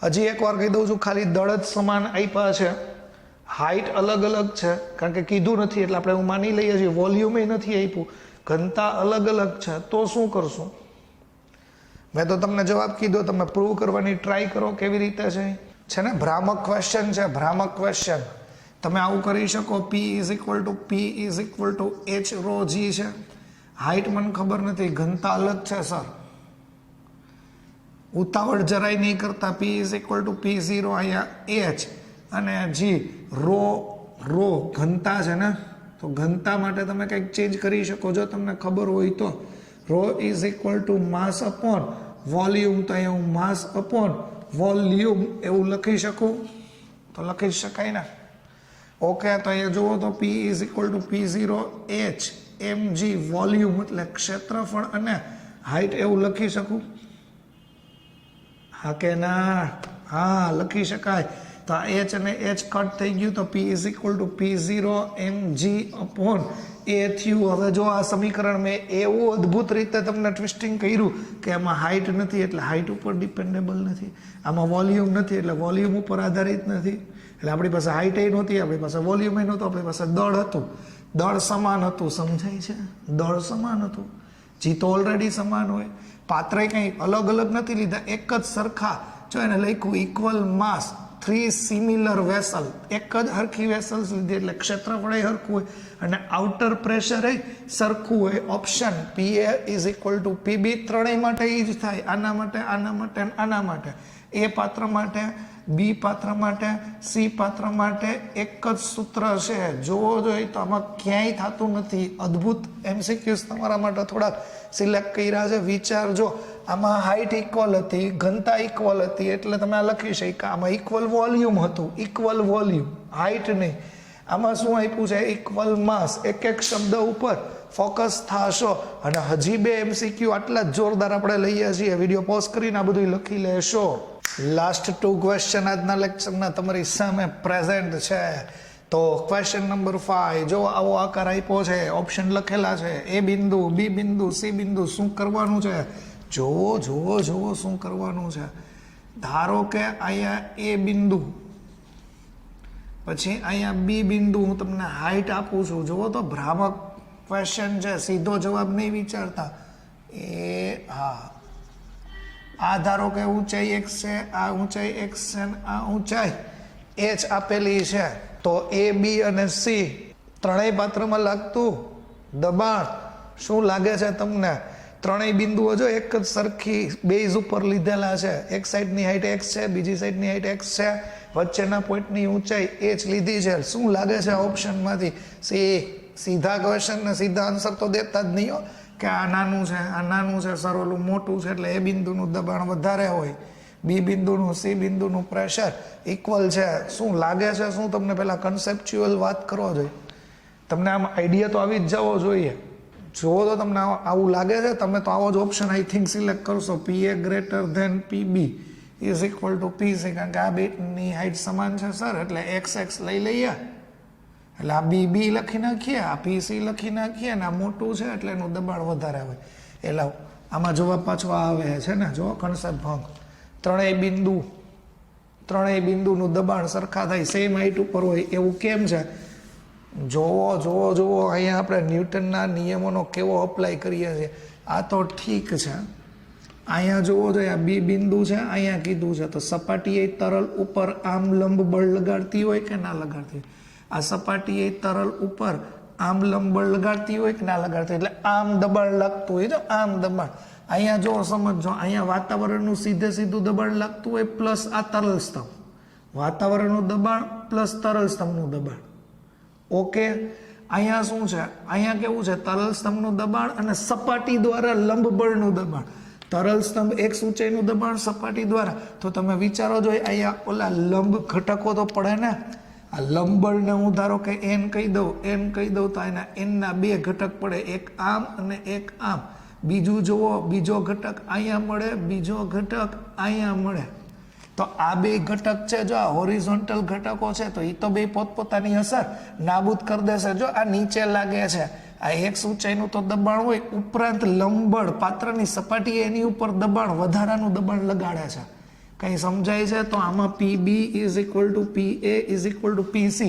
હજી એકવાર કહી દઉં છું, ખાલી દળ જ સમાન આપ્યા છે, હાઈટ અલગ અલગ છે, કારણ કે કીધું નથી એટલે આપણે એવું માની લઈએ છીએ. વોલ્યુમ નથી આપ્યું, ઘનતા અલગ અલગ છે. તો શું કરશું? મેં તો તમને જવાબ કીધો, તમે પ્રૂવ કરવાની ટ્રાય કરો કેવી રીતે છે ને. ભ્રામક ક્વેશ્ચન છે, ભ્રામક ક્વેશ્ચન. તમે આવું કરી શકો. P is equal to H rho G છે. હાઈટ મને ખબર નથી, ઘનતા અલગ છે સર. ઉતાવળ જરાય નહીં કરતા. P is equal to P0, અહીંયા H અને G. રો ઘનતા છે ને, તો ઘનતા માટે તમે કંઈક ચેન્જ કરી શકો જો તમને ખબર હોય તો. Rho is equal to mass upon volume. તો અહીંયા હું માસ અપોન વોલ્યુમ એવું લખી શકું? તો લખી શકાય ને. ઓકે, તો અહીંયા જુઓ તો P is equal to P0 H mg volume એટલે ક્ષેત્રફળ અને હાઈટ એવું લખી શકું? હા કે ના? હા, લખી શકાય. તો આ H અને H કટ થઈ ગયું, તો P is equal to P0 mg upon A થયું. હવે જો આ સમીકરણ મેં એવું અદ્ભુત રીતે તમને ટ્વિસ્ટિંગ કર્યું કે આમાં હાઈટ નથી એટલે હાઈટ ઉપર ડિપેન્ડેબલ નથી, આમાં વોલ્યુમ નથી એટલે વોલ્યુમ ઉપર આધારિત નથી. એટલે આપણી પાસે હાઈટ નહોતી, આપણી પાસે વોલ્યુમ નહોતું, આપણી પાસે દળ હતું. દળ સમાન હતું. સમજાય છે? દળ સમાન હતું. જી તો ઓલરેડી સમાન હોય. પાત્રે કંઈ અલગ અલગ નથી લીધા, એક જ સરખા. જો એને લખ્યું ઇક્વલ માસ 3 સિમિલર વેસલ, એક જ હરખી વેસલ્સ લીધી એટલે ક્ષેત્રફળ હરખું હોય અને આઉટર પ્રેશર સરખું હોય. Option PA is equal two PB. ત્રણેય માટે એ જ થાય. આના માટે, આના માટે, આના માટે. એ પાત્ર માટે બી પાત્ર માટે, સી પાત્ર માટે એક જ સૂત્ર છે. જોવો જોઈએ તો આમાં ક્યાંય થતું નથી. અદ્ભુત MCQs તમારા માટે થોડાક સિલેક્ટ કર્યા છે. વિચારજો, આમાં હાઇટ ઇક્વલ હતી, ઘનતા ઇક્વલ હતી, એટલે તમે આ લખી શક્યા. આમાં ઇક્વલ વોલ્યુમ હતું, ઇક્વલ વોલ્યુમ, હાઇટ નહીં. આમાં શું આપ્યું છે? ઇક્વલ માસ. એક એક શબ્દ ઉપર ફોકસ થશો અને હજી 2 MCQ આટલા જ જોરદાર આપણે લઈએ છીએ. વિડીયો પોઝ કરીને આ બધું લખી લેશો. લાસ્ટ 2 ક્વેશ્ચન આજના લેક્ચરના તમારી સામે પ્રેઝન્ટ છે. તો ક્વેશ્ચન નંબર 5, જો આવો આકાર આપ્યો છે, ઓપ્શન લખેલા છે, એ બિંદુ, બી બિંદુ, સી બિંદુ. શું કરવાનું છે? જોવો જોવો જોવો શું કરવાનું છે. ધારો કે અહીંયા એ બિંદુ, પછી અહીંયા બી બિંદુ. હું તમને હાઈટ આપું છું. જુઓ તો ભ્રામક ક્વેશ્ચન છે, સીધો જવાબ નહીં વિચારતા. હા, આ ધારો કે ઊંચાઈ x છે, આ ઊંચાઈ x છે, આ ઊંચાઈ h આપેલી છે. તો એ બી અને સી ત્રણેય પાત્રમાં લાગતું દબાણ શું લાગે છે તમને? ત્રણેય બિંદુઓ જો એક જ સરખી બેઝ ઉપર લીધેલા છે. એક સાઈડની હાઈટ x છે, બીજી સાઈડની હાઈટ x છે, વચ્ચેના પોઈન્ટની ઊંચાઈ h લીધી છે. શું લાગે છે ઓપ્શનમાંથી? સી. સીધા ક્વેશ્ચન ને સીધા આન્સર તો દેતા જ નહીં હો, કે આ નાનું છે, આ નાનું છે, સર ઓલું મોટું છે, એટલે એ બિંદુનું દબાણ વધારે હોય, બી બિંદુનું સી બિંદુનું પ્રેશર ઇક્વલ છે. શું લાગે છે? શું તમને પેલા કન્સેપ્ચ્યુઅલ વાત કરવા જોઈએ? તમને આમ આઈડિયા તો આવી જ જવો જોઈએ. જુઓ તો તમને આવું લાગે છે, તમે તો આવો જ ઓપ્શન આઈ થિંક સિલેક્ટ કરશો. PA greater than PB is equal to PC, કારણ કે આ બેની હાઈટ સમાન છે સર, એટલે XX લઈ લઈએ, એટલે આ BB લખી નાખીએ, આ PC લખી નાખીએ, ને આ મોટું છે એટલે એનું દબાણ વધારે હોય. એટલે આમાં જવાબ પાછો આવે છે ને, જો કન્સેપ્ટ ભંગ. ત્રણેય બિંદુનું દબાણ સરખા થાય, સેમ હાઈટ ઉપર હોય, એવું કેમ છે? જોવો જોવો જોવો, અહીંયા આપણે ન્યૂટનના નિયમોનો કેવો અપ્લાય કરીએ છીએ. આ તો ઠીક છે. અહીંયા જોવો જોઈએ, આ બી બિંદુ છે, અહીંયા કીધું છે તો સપાટીએ તરલ ઉપર આમ લંબ બળ લગાડતી હોય કે ના લગાડતી? આ સપાટીએ તરલ ઉપર આમ લંબ બળ લગાડતી હોય કે ના લગાડતી? એટલે આમ દબાણ લાગતું હોય. તો આમ દબાણ અહીંયા જો સમજો, અહીંયા વાતાવરણનું સીધું દબાણ લાગતું હોય પ્લસ આ તરલ સ્તંભ, વાતાવરણનું દબાણ પ્લસ તરલ સ્તંભનું દબાણ. ઓકે, અહીંયા શું છે? અહીંયા કેવું છે? તરલ સ્તંભનું દબાણ અને સપાટી દ્વારા લંબ બળનું દબાણ. તરલ સ્તંભ એક ઊંચાઈનું દબાણ સપાટી દ્વારા. તો તમે વિચારો જો, અહીંયા ઓલા લંબ ઘટકો તો પડે ને. આ લંબ બળને હું ધારો કે n કહી દઉં તો એના nના 2 ઘટક પડે, એક આમ અને એક આમ. બીજું જુઓ, બીજો ઘટક અહીંયા મળે, બીજો ઘટક અહીંયા મળે. તો આ 2 ઘટક છે, જો આ હોરિઝોન્ટલ ઘટકો છે, તો એ તો 2 પોતપોતાની અસર નાબૂદ કરી દેશે. જો આ નીચે લાગે છે, આ એક ઊંચાઈનું તો દબાણ હોય, ઉપરાંત લંબબળ પાત્રની સપાટી એની ઉપર દબાણ, વધારાનું દબાણ લગાડે છે. કંઈ સમજાય છે? તો આમાં PB is equal two PA is equal to PC.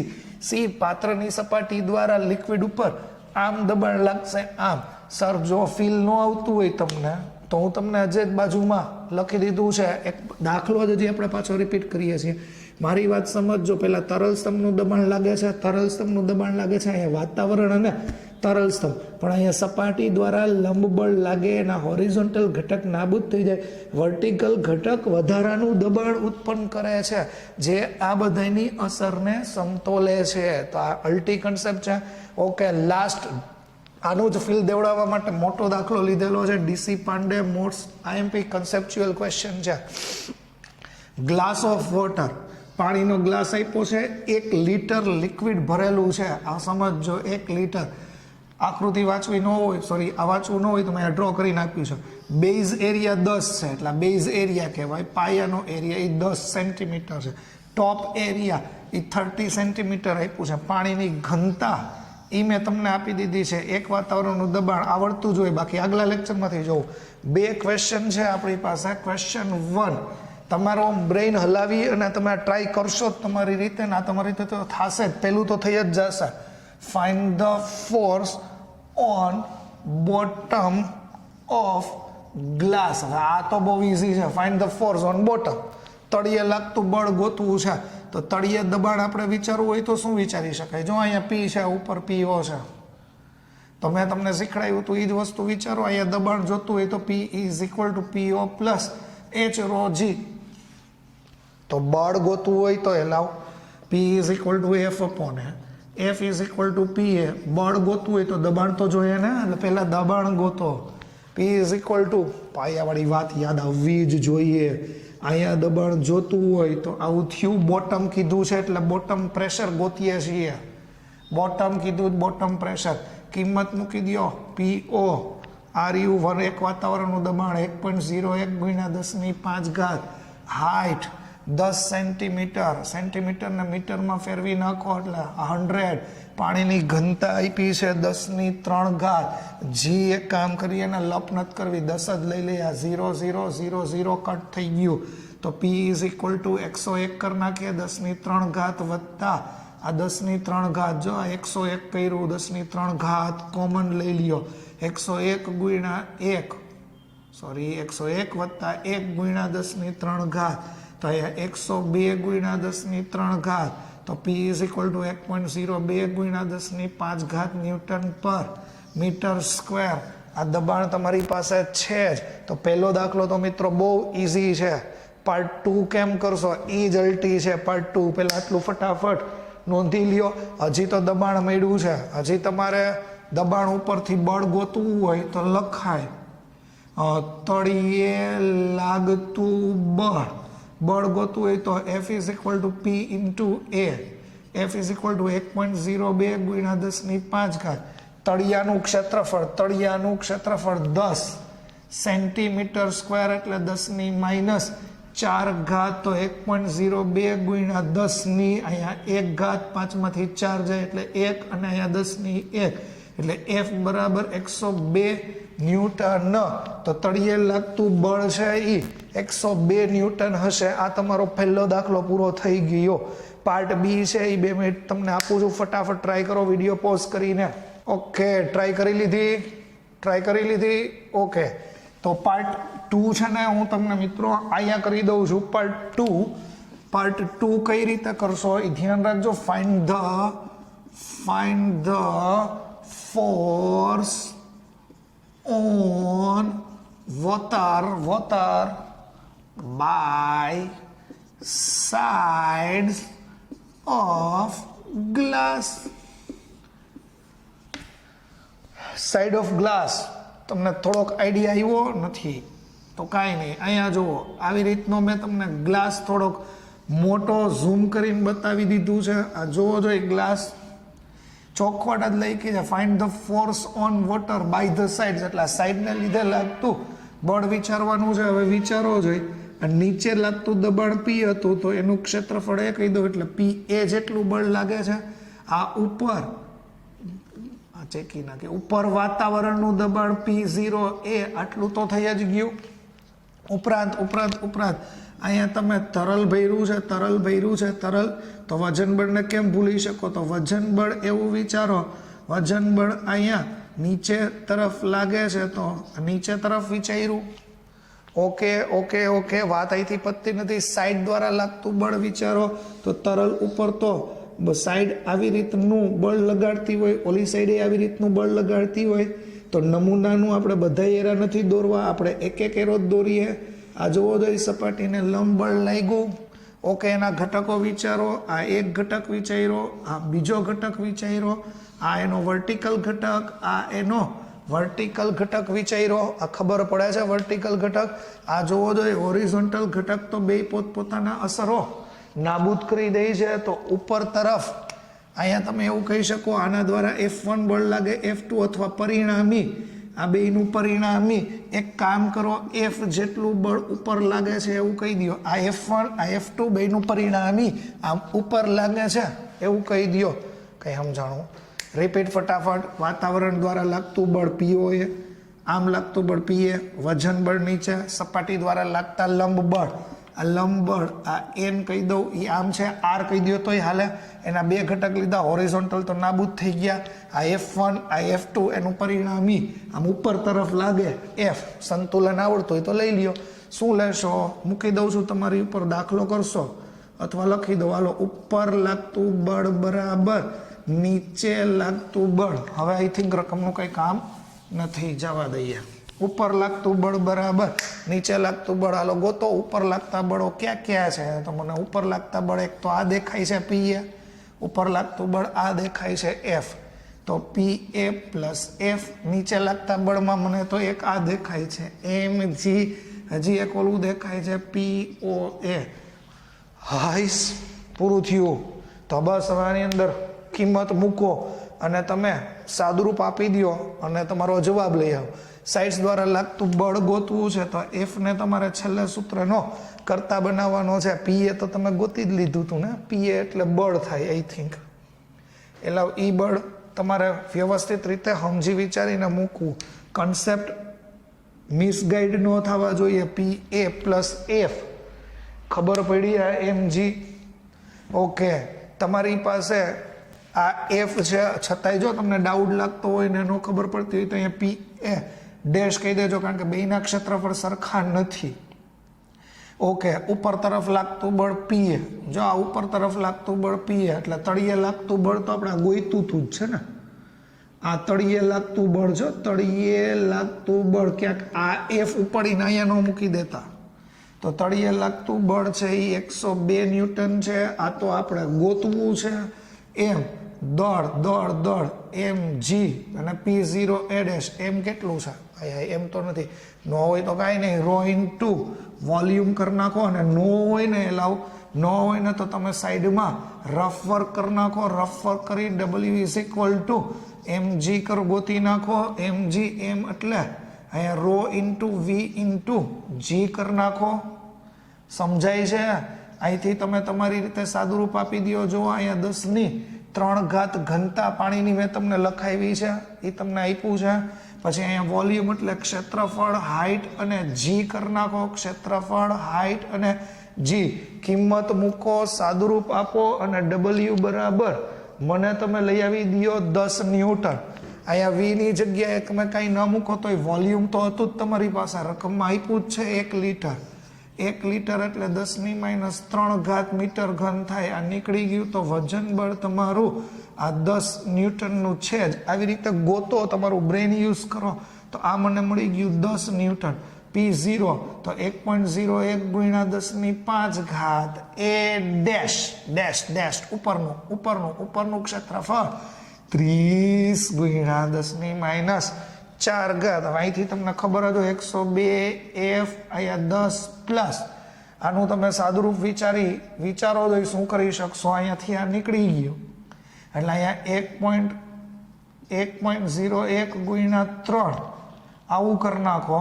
C પાત્રની સપાટી દ્વારા લિક્વિડ ઉપર આમ દબાણ લાગશે, આમ. સર જો ફીલ ન આવતું હોય તમને, તો હું તમને હજે જ બાજુમાં લખી દીધું છે એક દાખલો, હજી આપણે પાછો રિપીટ કરીએ છીએ. મારી વાત સમજજો. પહેલાં તરલ સ્તંભનું દબાણ લાગે છે, તરલ સ્તંભનું દબાણ લાગે છે, અહીંયા વાતાવરણ અને તરલ સ્તંભ. પણ અહીંયા સપાટી દ્વારા લંબબળ લાગે, એના હોરિઝોન્ટલ ઘટક નાબૂદ થઈ જાય, વર્ટિકલ ઘટક વધારાનું દબાણ ઉત્પન્ન કરે છે, જે આ બધાની અસરને સમતોલે છે. તો આ અલ્ટી કન્સેપ્ટ છે. ઓકે, લાસ્ટ આનું જ ફીલ દેવડાવવા માટે મોટો દાખલો લીધેલો છે. DC Pandey modes IMP conceptual question છે. ગ્લાસ ઓફ વોટર, પાણીનો ગ્લાસ આપ્યો છે, 1 લીટર લિક્વિડ ભરેલું છે. આ સમજો, 1 લીટર. આકૃતિ વાંચવી ન હોય, સોરી આ વાંચવું ન હોય તો મેં ડ્રો કરીને આપ્યું છે. બેઝ એરિયા 10 છે, એટલે બેઝ એરિયા કહેવાય. પાયાનો એરિયા એ 10 સેન્ટીમીટર છે. ટોપ એરિયા એ 30 સેન્ટીમીટર આપ્યું છે. પાણીની ઘનતા એ મેં તમને આપી દીધી છે. એક વાતાવરણનું દબાણ આવડતું જ હોય, બાકી આગલા લેક્ચરમાંથી જોવું. 2 ક્વેશ્ચન છે આપણી પાસે. ક્વેશ્ચન 1, તમારો બ્રેઇન હલાવી અને તમે ટ્રાય કરશો તમારી રીતે, ના તમારી રીતે તો થશે જ, પહેલું તો થઈ જ જશે. Find the force on bottom of glass. હવે આ તો બહુ ઇઝી છે. Find the force on bottom, તળિયે લાગતું બળ ગોતવું છે. તો તળિયે દબાણ આપણે વિચારવું હોય તો શું વિચારી શકાય? જો અહીંયા P છે, ઉપર PO છે, તો મેં તમને શીખડાયું હતું એ જ વસ્તુ વિચારો. અહીંયા દબાણ જોતું હોય તો P is equal two PO plus H ρ G. તો બળ ગોતવું હોય તો એ લાવ P is equal to F upon F is equal to P A. બળ ગોતવું હોય તો દબાણ તો જોઈએ ને, એટલે પહેલાં દબાણ ગોતો. P ઇઝ ઇક્વલ ટુ પાયાવાળી વાત યાદ આવવી જ જોઈએ. અહીંયા દબાણ જોતું હોય તો આવું થયું. બોટમ કીધું છે એટલે બોટમ પ્રેશર ગોતીએ છીએ. બોટમ કીધું બોટમ પ્રેશર, કિંમત મૂકી દો PO RU એક વાતાવરણનું દબાણ 1.01 ગુણ્યા 10⁵. હાઇટ 10 સેન્ટીમીટર, સેન્ટીમીટરને મીટરમાં ફેરવી નાખો એટલે 100. પાણીની ઘનતા આપી છે 10⁻³ જી. એક કામ કરીએ ને લપ નથી કરવી, 10 જ લઈ લઈએ. 0 0 0 0 કટ થઈ ગયું તો P ઇઝ ઇક્વલ ટુ 101 કરી નાખીએ 10⁻³ વત્તા આ 10⁻³ જો આ 101 કર્યું 10⁻³ કોમન લઈ લ્યો. 101 ગુણ્યા 1 સોરી 101 વત્તા 1 ગુણ્યા 10⁻³ તો અહીંયા 102 ગુણ્યા 10⁻³ તો P ઇઝ ઇક્વલ ટુ 1.02 ગુણ્યા 10⁵ ન્યૂટન પર મીટર સ્ક્વેર. આ દબાણ તમારી પાસે છે જ. તો પહેલો દાખલો તો મિત્રો બહુ ઇઝી છે. પાર્ટ 2 કેમ કરશો એ જ અલ્ટી છે. પાર્ટ 2 પહેલાં આટલું ફટાફટ નોંધી લ્યો. હજી તો દબાણ મળ્યું છે, હજી તમારે દબાણ ઉપરથી બળ ગોતવું હોય તો લખાય તળિયે લાગતું બળ. બળ ગોતવું હોય તો F is equal two P into A. F is equal two 1.02 ગુણ્યા 10⁵. તળિયાનું ક્ષેત્રફળ 10 સેન્ટીમીટર સ્ક્વેર એટલે 10⁻⁴ તો 1.02 ગુણ્યા 10 અહીંયા 1 5માંથી 4 જાય એટલે 1 અને અહીંયા 10⁻1 એટલે F બરાબર 102 ન્યૂટન. તો તળિયે લાગતું બળ છે એ 102 ન્યૂટન હશે. આ તમારો પહેલો દાખલો પૂરો થઈ ગયો. પાર્ટ બી છે એ 2 મિનિટ તમને આપું છું, ફટાફટ ટ્રાય કરો વિડીયો પોઝ કરીને. ઓકે, ટ્રાય કરી લીધી. ઓકે, તો પાર્ટ 2 છે ને હું તમને મિત્રો અહીંયા કરી દઉં છું. પાર્ટ 2 કઈ રીતે કરશો એ ધ્યાન રાખજો. Find the force on water by sides of glass. Side of glass તમને થોડોક આઈડિયા આવ્યો નથી તો કાંઈ નહીં. અહીંયા જુઓ આવી રીતનો મેં તમને ગ્લાસ થોડોક મોટો ઝૂમ કરીને બતાવી દીધું છે. આ જોવો જોઈએ ગ્લાસ ચોખવટ જ લઈ કે find the force on water by the sides એટલે સાઇડને લીધે લાગતું બળ વિચારવાનું છે. હવે વિચારો જોઈએ નીચે લાગતું દબાણ P હતું તો એનું ક્ષેત્રફળ એ કહી દો એટલે P એ જેટલું બળ લાગે છે. આ ઉપર ચેકી નાખે ઉપર વાતાવરણનું દબાણ P0 એ આટલું તો થઈ જ ગયું. ઉપરાંત અહીંયા તમે તરલ ભર્યું છે તરલ તો વજન બળને કેમ ભૂલી શકો? તો વજન બળ એવું વિચારો, વજન બળ અહીંયા નીચે તરફ લાગે છે તો નીચે તરફ વિચાર્યું. ઓકે, વાત અહીંથી પતતી નથી. સાઈડ દ્વારા લાગતું બળ વિચારો તો તરલ ઉપર તો સાઈડ આવી રીતનું બળ લગાડતી હોય, ઓલી સાઈડે આવી રીતનું બળ લગાડતી હોય. તો નમૂનાનું આપણે બધા એરા નથી દોરવા, આપણે એક એરો જ દોરીએ. આ જોવો જોઈએ સપાટીને લંબ બળ લાગ્યું. ઓકે, એના ઘટકો વિચારો. આ એક ઘટક વિચાર્યો, આ બીજો ઘટક વિચાર્યો, આ એનો વર્ટિકલ ઘટક, આ એનો વર્ટિકલ ઘટક વિચાર્યો. આ ખબર પડે છે વર્ટિકલ ઘટક. આ જોવો જોઈએ હોરિઝોન્ટલ ઘટક તો બે પોતપોતાના અસરો નાબૂદ કરી દે છે. તો ઉપર તરફ અહીંયા તમે એવું કહી શકો આના દ્વારા F1 બળ લાગે, F2 અથવા પરિણામી આ બેનું પરિણામી એક કામ કરો F જેટલું બળ ઉપર લાગે છે એવું કહી દો. આ F1 આ F2 બેનું પરિણામી આમ ઉપર લાગે છે એવું કહી દો. કંઈ સમજાણું? રિપીટ ફટાફટ. વાતાવરણ દ્વારા લાગતું બળ PO એ, આમ લાગતું બળ PA, વજન બળ નીચે, સપાટી દ્વારા લાગતા લંબ બળ, આ લંબ બળ આ N કહી દઉં, એ આમ છે R કહી દો તોય હાલે. એના બે ઘટક લીધા, હોરિઝોન્ટલ તો નાબૂદ થઈ ગયા. આ F1 આ F2 એનું પરિણામી આમ ઉપર તરફ લાગે F. સંતુલન આવડતું હોય તો લઈ લ્યો. શું લેશો? મૂકી દઉં છું તમારી ઉપર, દાખલો કરશો અથવા લખી દો. હાલો, ઉપર લાગતું બળ બરાબર નીચે લાગતું બળ. હવે આઈ થિંક રકમનું કંઈ કામ નથી, જવા દઈએ. ઉપર લાગતું બળ બરાબર નીચે લાગતું બળ. હાલો ગોતો ઉપર લાગતા બળો ક્યાં ક્યાં છે? તો મને ઉપર લાગતા બળ એક તો આ દેખાય છે પી એ, ઉપર લાગતું બળ આ દેખાય છે એફ, તો પી એ પ્લસ એફ. નીચે લાગતા બળમાં મને તો એક આ દેખાય છે એમ જી, હજી એક ઓલું દેખાય છે પી ઓ એ. હાઈસ પૂરું થયું. તો બસ હવે આની અંદર કિંમત મૂકો અને તમે સાદુરૂપ આપી દો અને તમારો જવાબ લઈ આવો. સાઇડ્સ દ્વારા લાગતું બળ ગોતવું છે તો એફને તમારે છેલ્લે સૂત્રનો કરતા બનાવવાનો છે. પી એ તો તમે ગોતી જ લીધું હતું ને, પી એ એટલે બળ થાય આઈ થિંક. એટલે ઈ બળ તમારે વ્યવસ્થિત રીતે સમજી વિચારીને મૂકવું. કન્સેપ્ટ મિસગાઈડ ન થવા જોઈએ. પી એ પ્લસ એફ ખબર પડી આ એમ જી. ઓકે, તમારી પાસે આ એફ છે છતાંય જો તમને ડાઉટ લાગતો હોય ને ન ખબર પડતી હોય તો અહીંયા પી એ ડેશ કહી દેજો, કારણ કે બેયના ક્ષેત્રફળ સરખા નથી. ઓકે, ઉપર તરફ લાગતું બળ પી એ, જો આ ઉપર તરફ લાગતું બળ પી એ એટલે તળિયે લાગતું બળ તો આપણે ગોઈતું જ છે ને. આ તળિયે લાગતું બળ, જો તળિયે લાગતું બળ ક્યાંક આ એફ ઉપાડીને અહીંયા ન મૂકી દેતા, તો તળિયે લાગતું બળ છે એ 102 ન્યૂટન છે. આ તો આપણે ગોતવું છે. એમ દળ દળ દળ એમ જી અને P0 એ ડેશ એમ કેટલું છે? એમ તો નથી, નો હોય તો કાંઈ નહીં, રો ઇન્ટુ વોલ્યુમ કરી નાખો. અને નો હોય ને એલાવ, નો હોય ને તો તમે સાઈડમાં રફ વર્ક કરી નાખો. રફ વર્ક કરી W ઇઝ ઇક્વલ ટુ એમ જી કરો, ગોતી નાખો. એમ જી એમ એટલે અહીંયા રો ઇન્ટુ વી ઇન્ટુ જી કરી નાખો. સમજાય છે? અહીંથી તમે તમારી રીતે સાદુરૂપ આપી દો. જો અહીંયા 10³ ઘનતા પાણીની મેં તમને લખાવી છે, એ તમને આપ્યું છે. પછી અહીંયા વોલ્યુમ એટલે ક્ષેત્રફળ, હાઈટ અને જી કરી નાખો. ક્ષેત્રફળ, હાઈટ અને જી કિંમત મૂકો, સાદુરૂપ આપો અને W બરાબર મને તમે લઈ આવી દો 10 ન્યૂટન. અહીંયા વીની જગ્યાએ તમે કાંઈ ન મૂકો તોય વોલ્યુમ તો હતું જ તમારી પાસે, રકમમાં આપ્યું જ છે 1 લીટર. 1 લીટર એટલે 10⁻³ મીટર ઘન થાય. આ નીકળી ગયું તો વજન બળ તમારું આ 10 ન્યૂટનનું છે જ. આવી રીતે ગોતો, તમારું બ્રેન યુઝ કરો. તો આ મને મળી ગયું 10 ન્યૂટન. P0 તો 1.01 × 10⁵ એ ડેશ ડેશ ડેશ ઉપરનું ક્ષેત્રફળ 30 × 10⁻⁴. અહીંથી તમને ખબર હતો 102 એફ, અહીંયા 10 પ્લસ આનું તમે સાદુરૂપ વિચારો તો શું કરી શકશો? અહીંયાથી આ નીકળી ગયું એટલે અહીંયા 1.01 × 3 આવું કરી નાખો,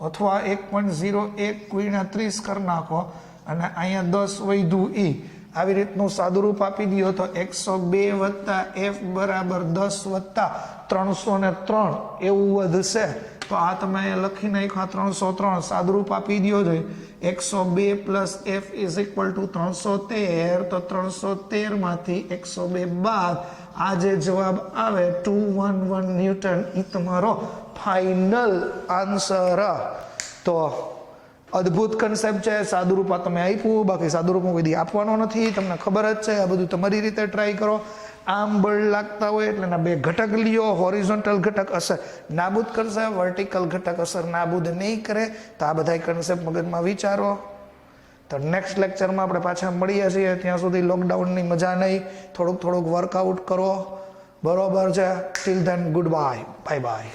અથવા 1.01 × 30 કરી નાખો અને અહીંયા 10 વધ્યું ઈ. આવી રીતનું સાદુરૂપ આપી દો તો 102 + f બરાબર 10 + 303 એવું વધશે. તો આ તમે અહીંયા લખી નાખ્યા 303 સાદુરૂપ આપી દો જોઈએ. 102 + f = 313. તો 313 માંથી 102 બાદ આ જે જવાબ આવે 211 ન્યૂટન, એ તમારો ફાઇનલ આન્સર. તો અદ્ભુત કન્સેપ્ટ છે. સાદુરૂપ આ તમે આપ્યું, બાકી સાદુરૂપમાં કોઈ દી આપવાનો નથી, તમને ખબર જ છે. આ બધું તમારી રીતે ટ્રાય કરો. આમ બળ લાગતા હોય એટલે એના બે ઘટક લ્યો. હોરિઝોન્ટલ ઘટક અસર નાબૂદ કરશે, વર્ટિકલ ઘટક અસર નાબૂદ નહીં કરે. તો આ બધા કન્સેપ્ટ મગજમાં વિચારો. તો નેક્સ્ટ લેક્ચરમાં આપણે પાછા મળીએ છીએ. ત્યાં સુધી લોકડાઉનની મજા નહીં, થોડુંક વર્કઆઉટ કરો. બરોબર છે? Till then good bye, bye bye.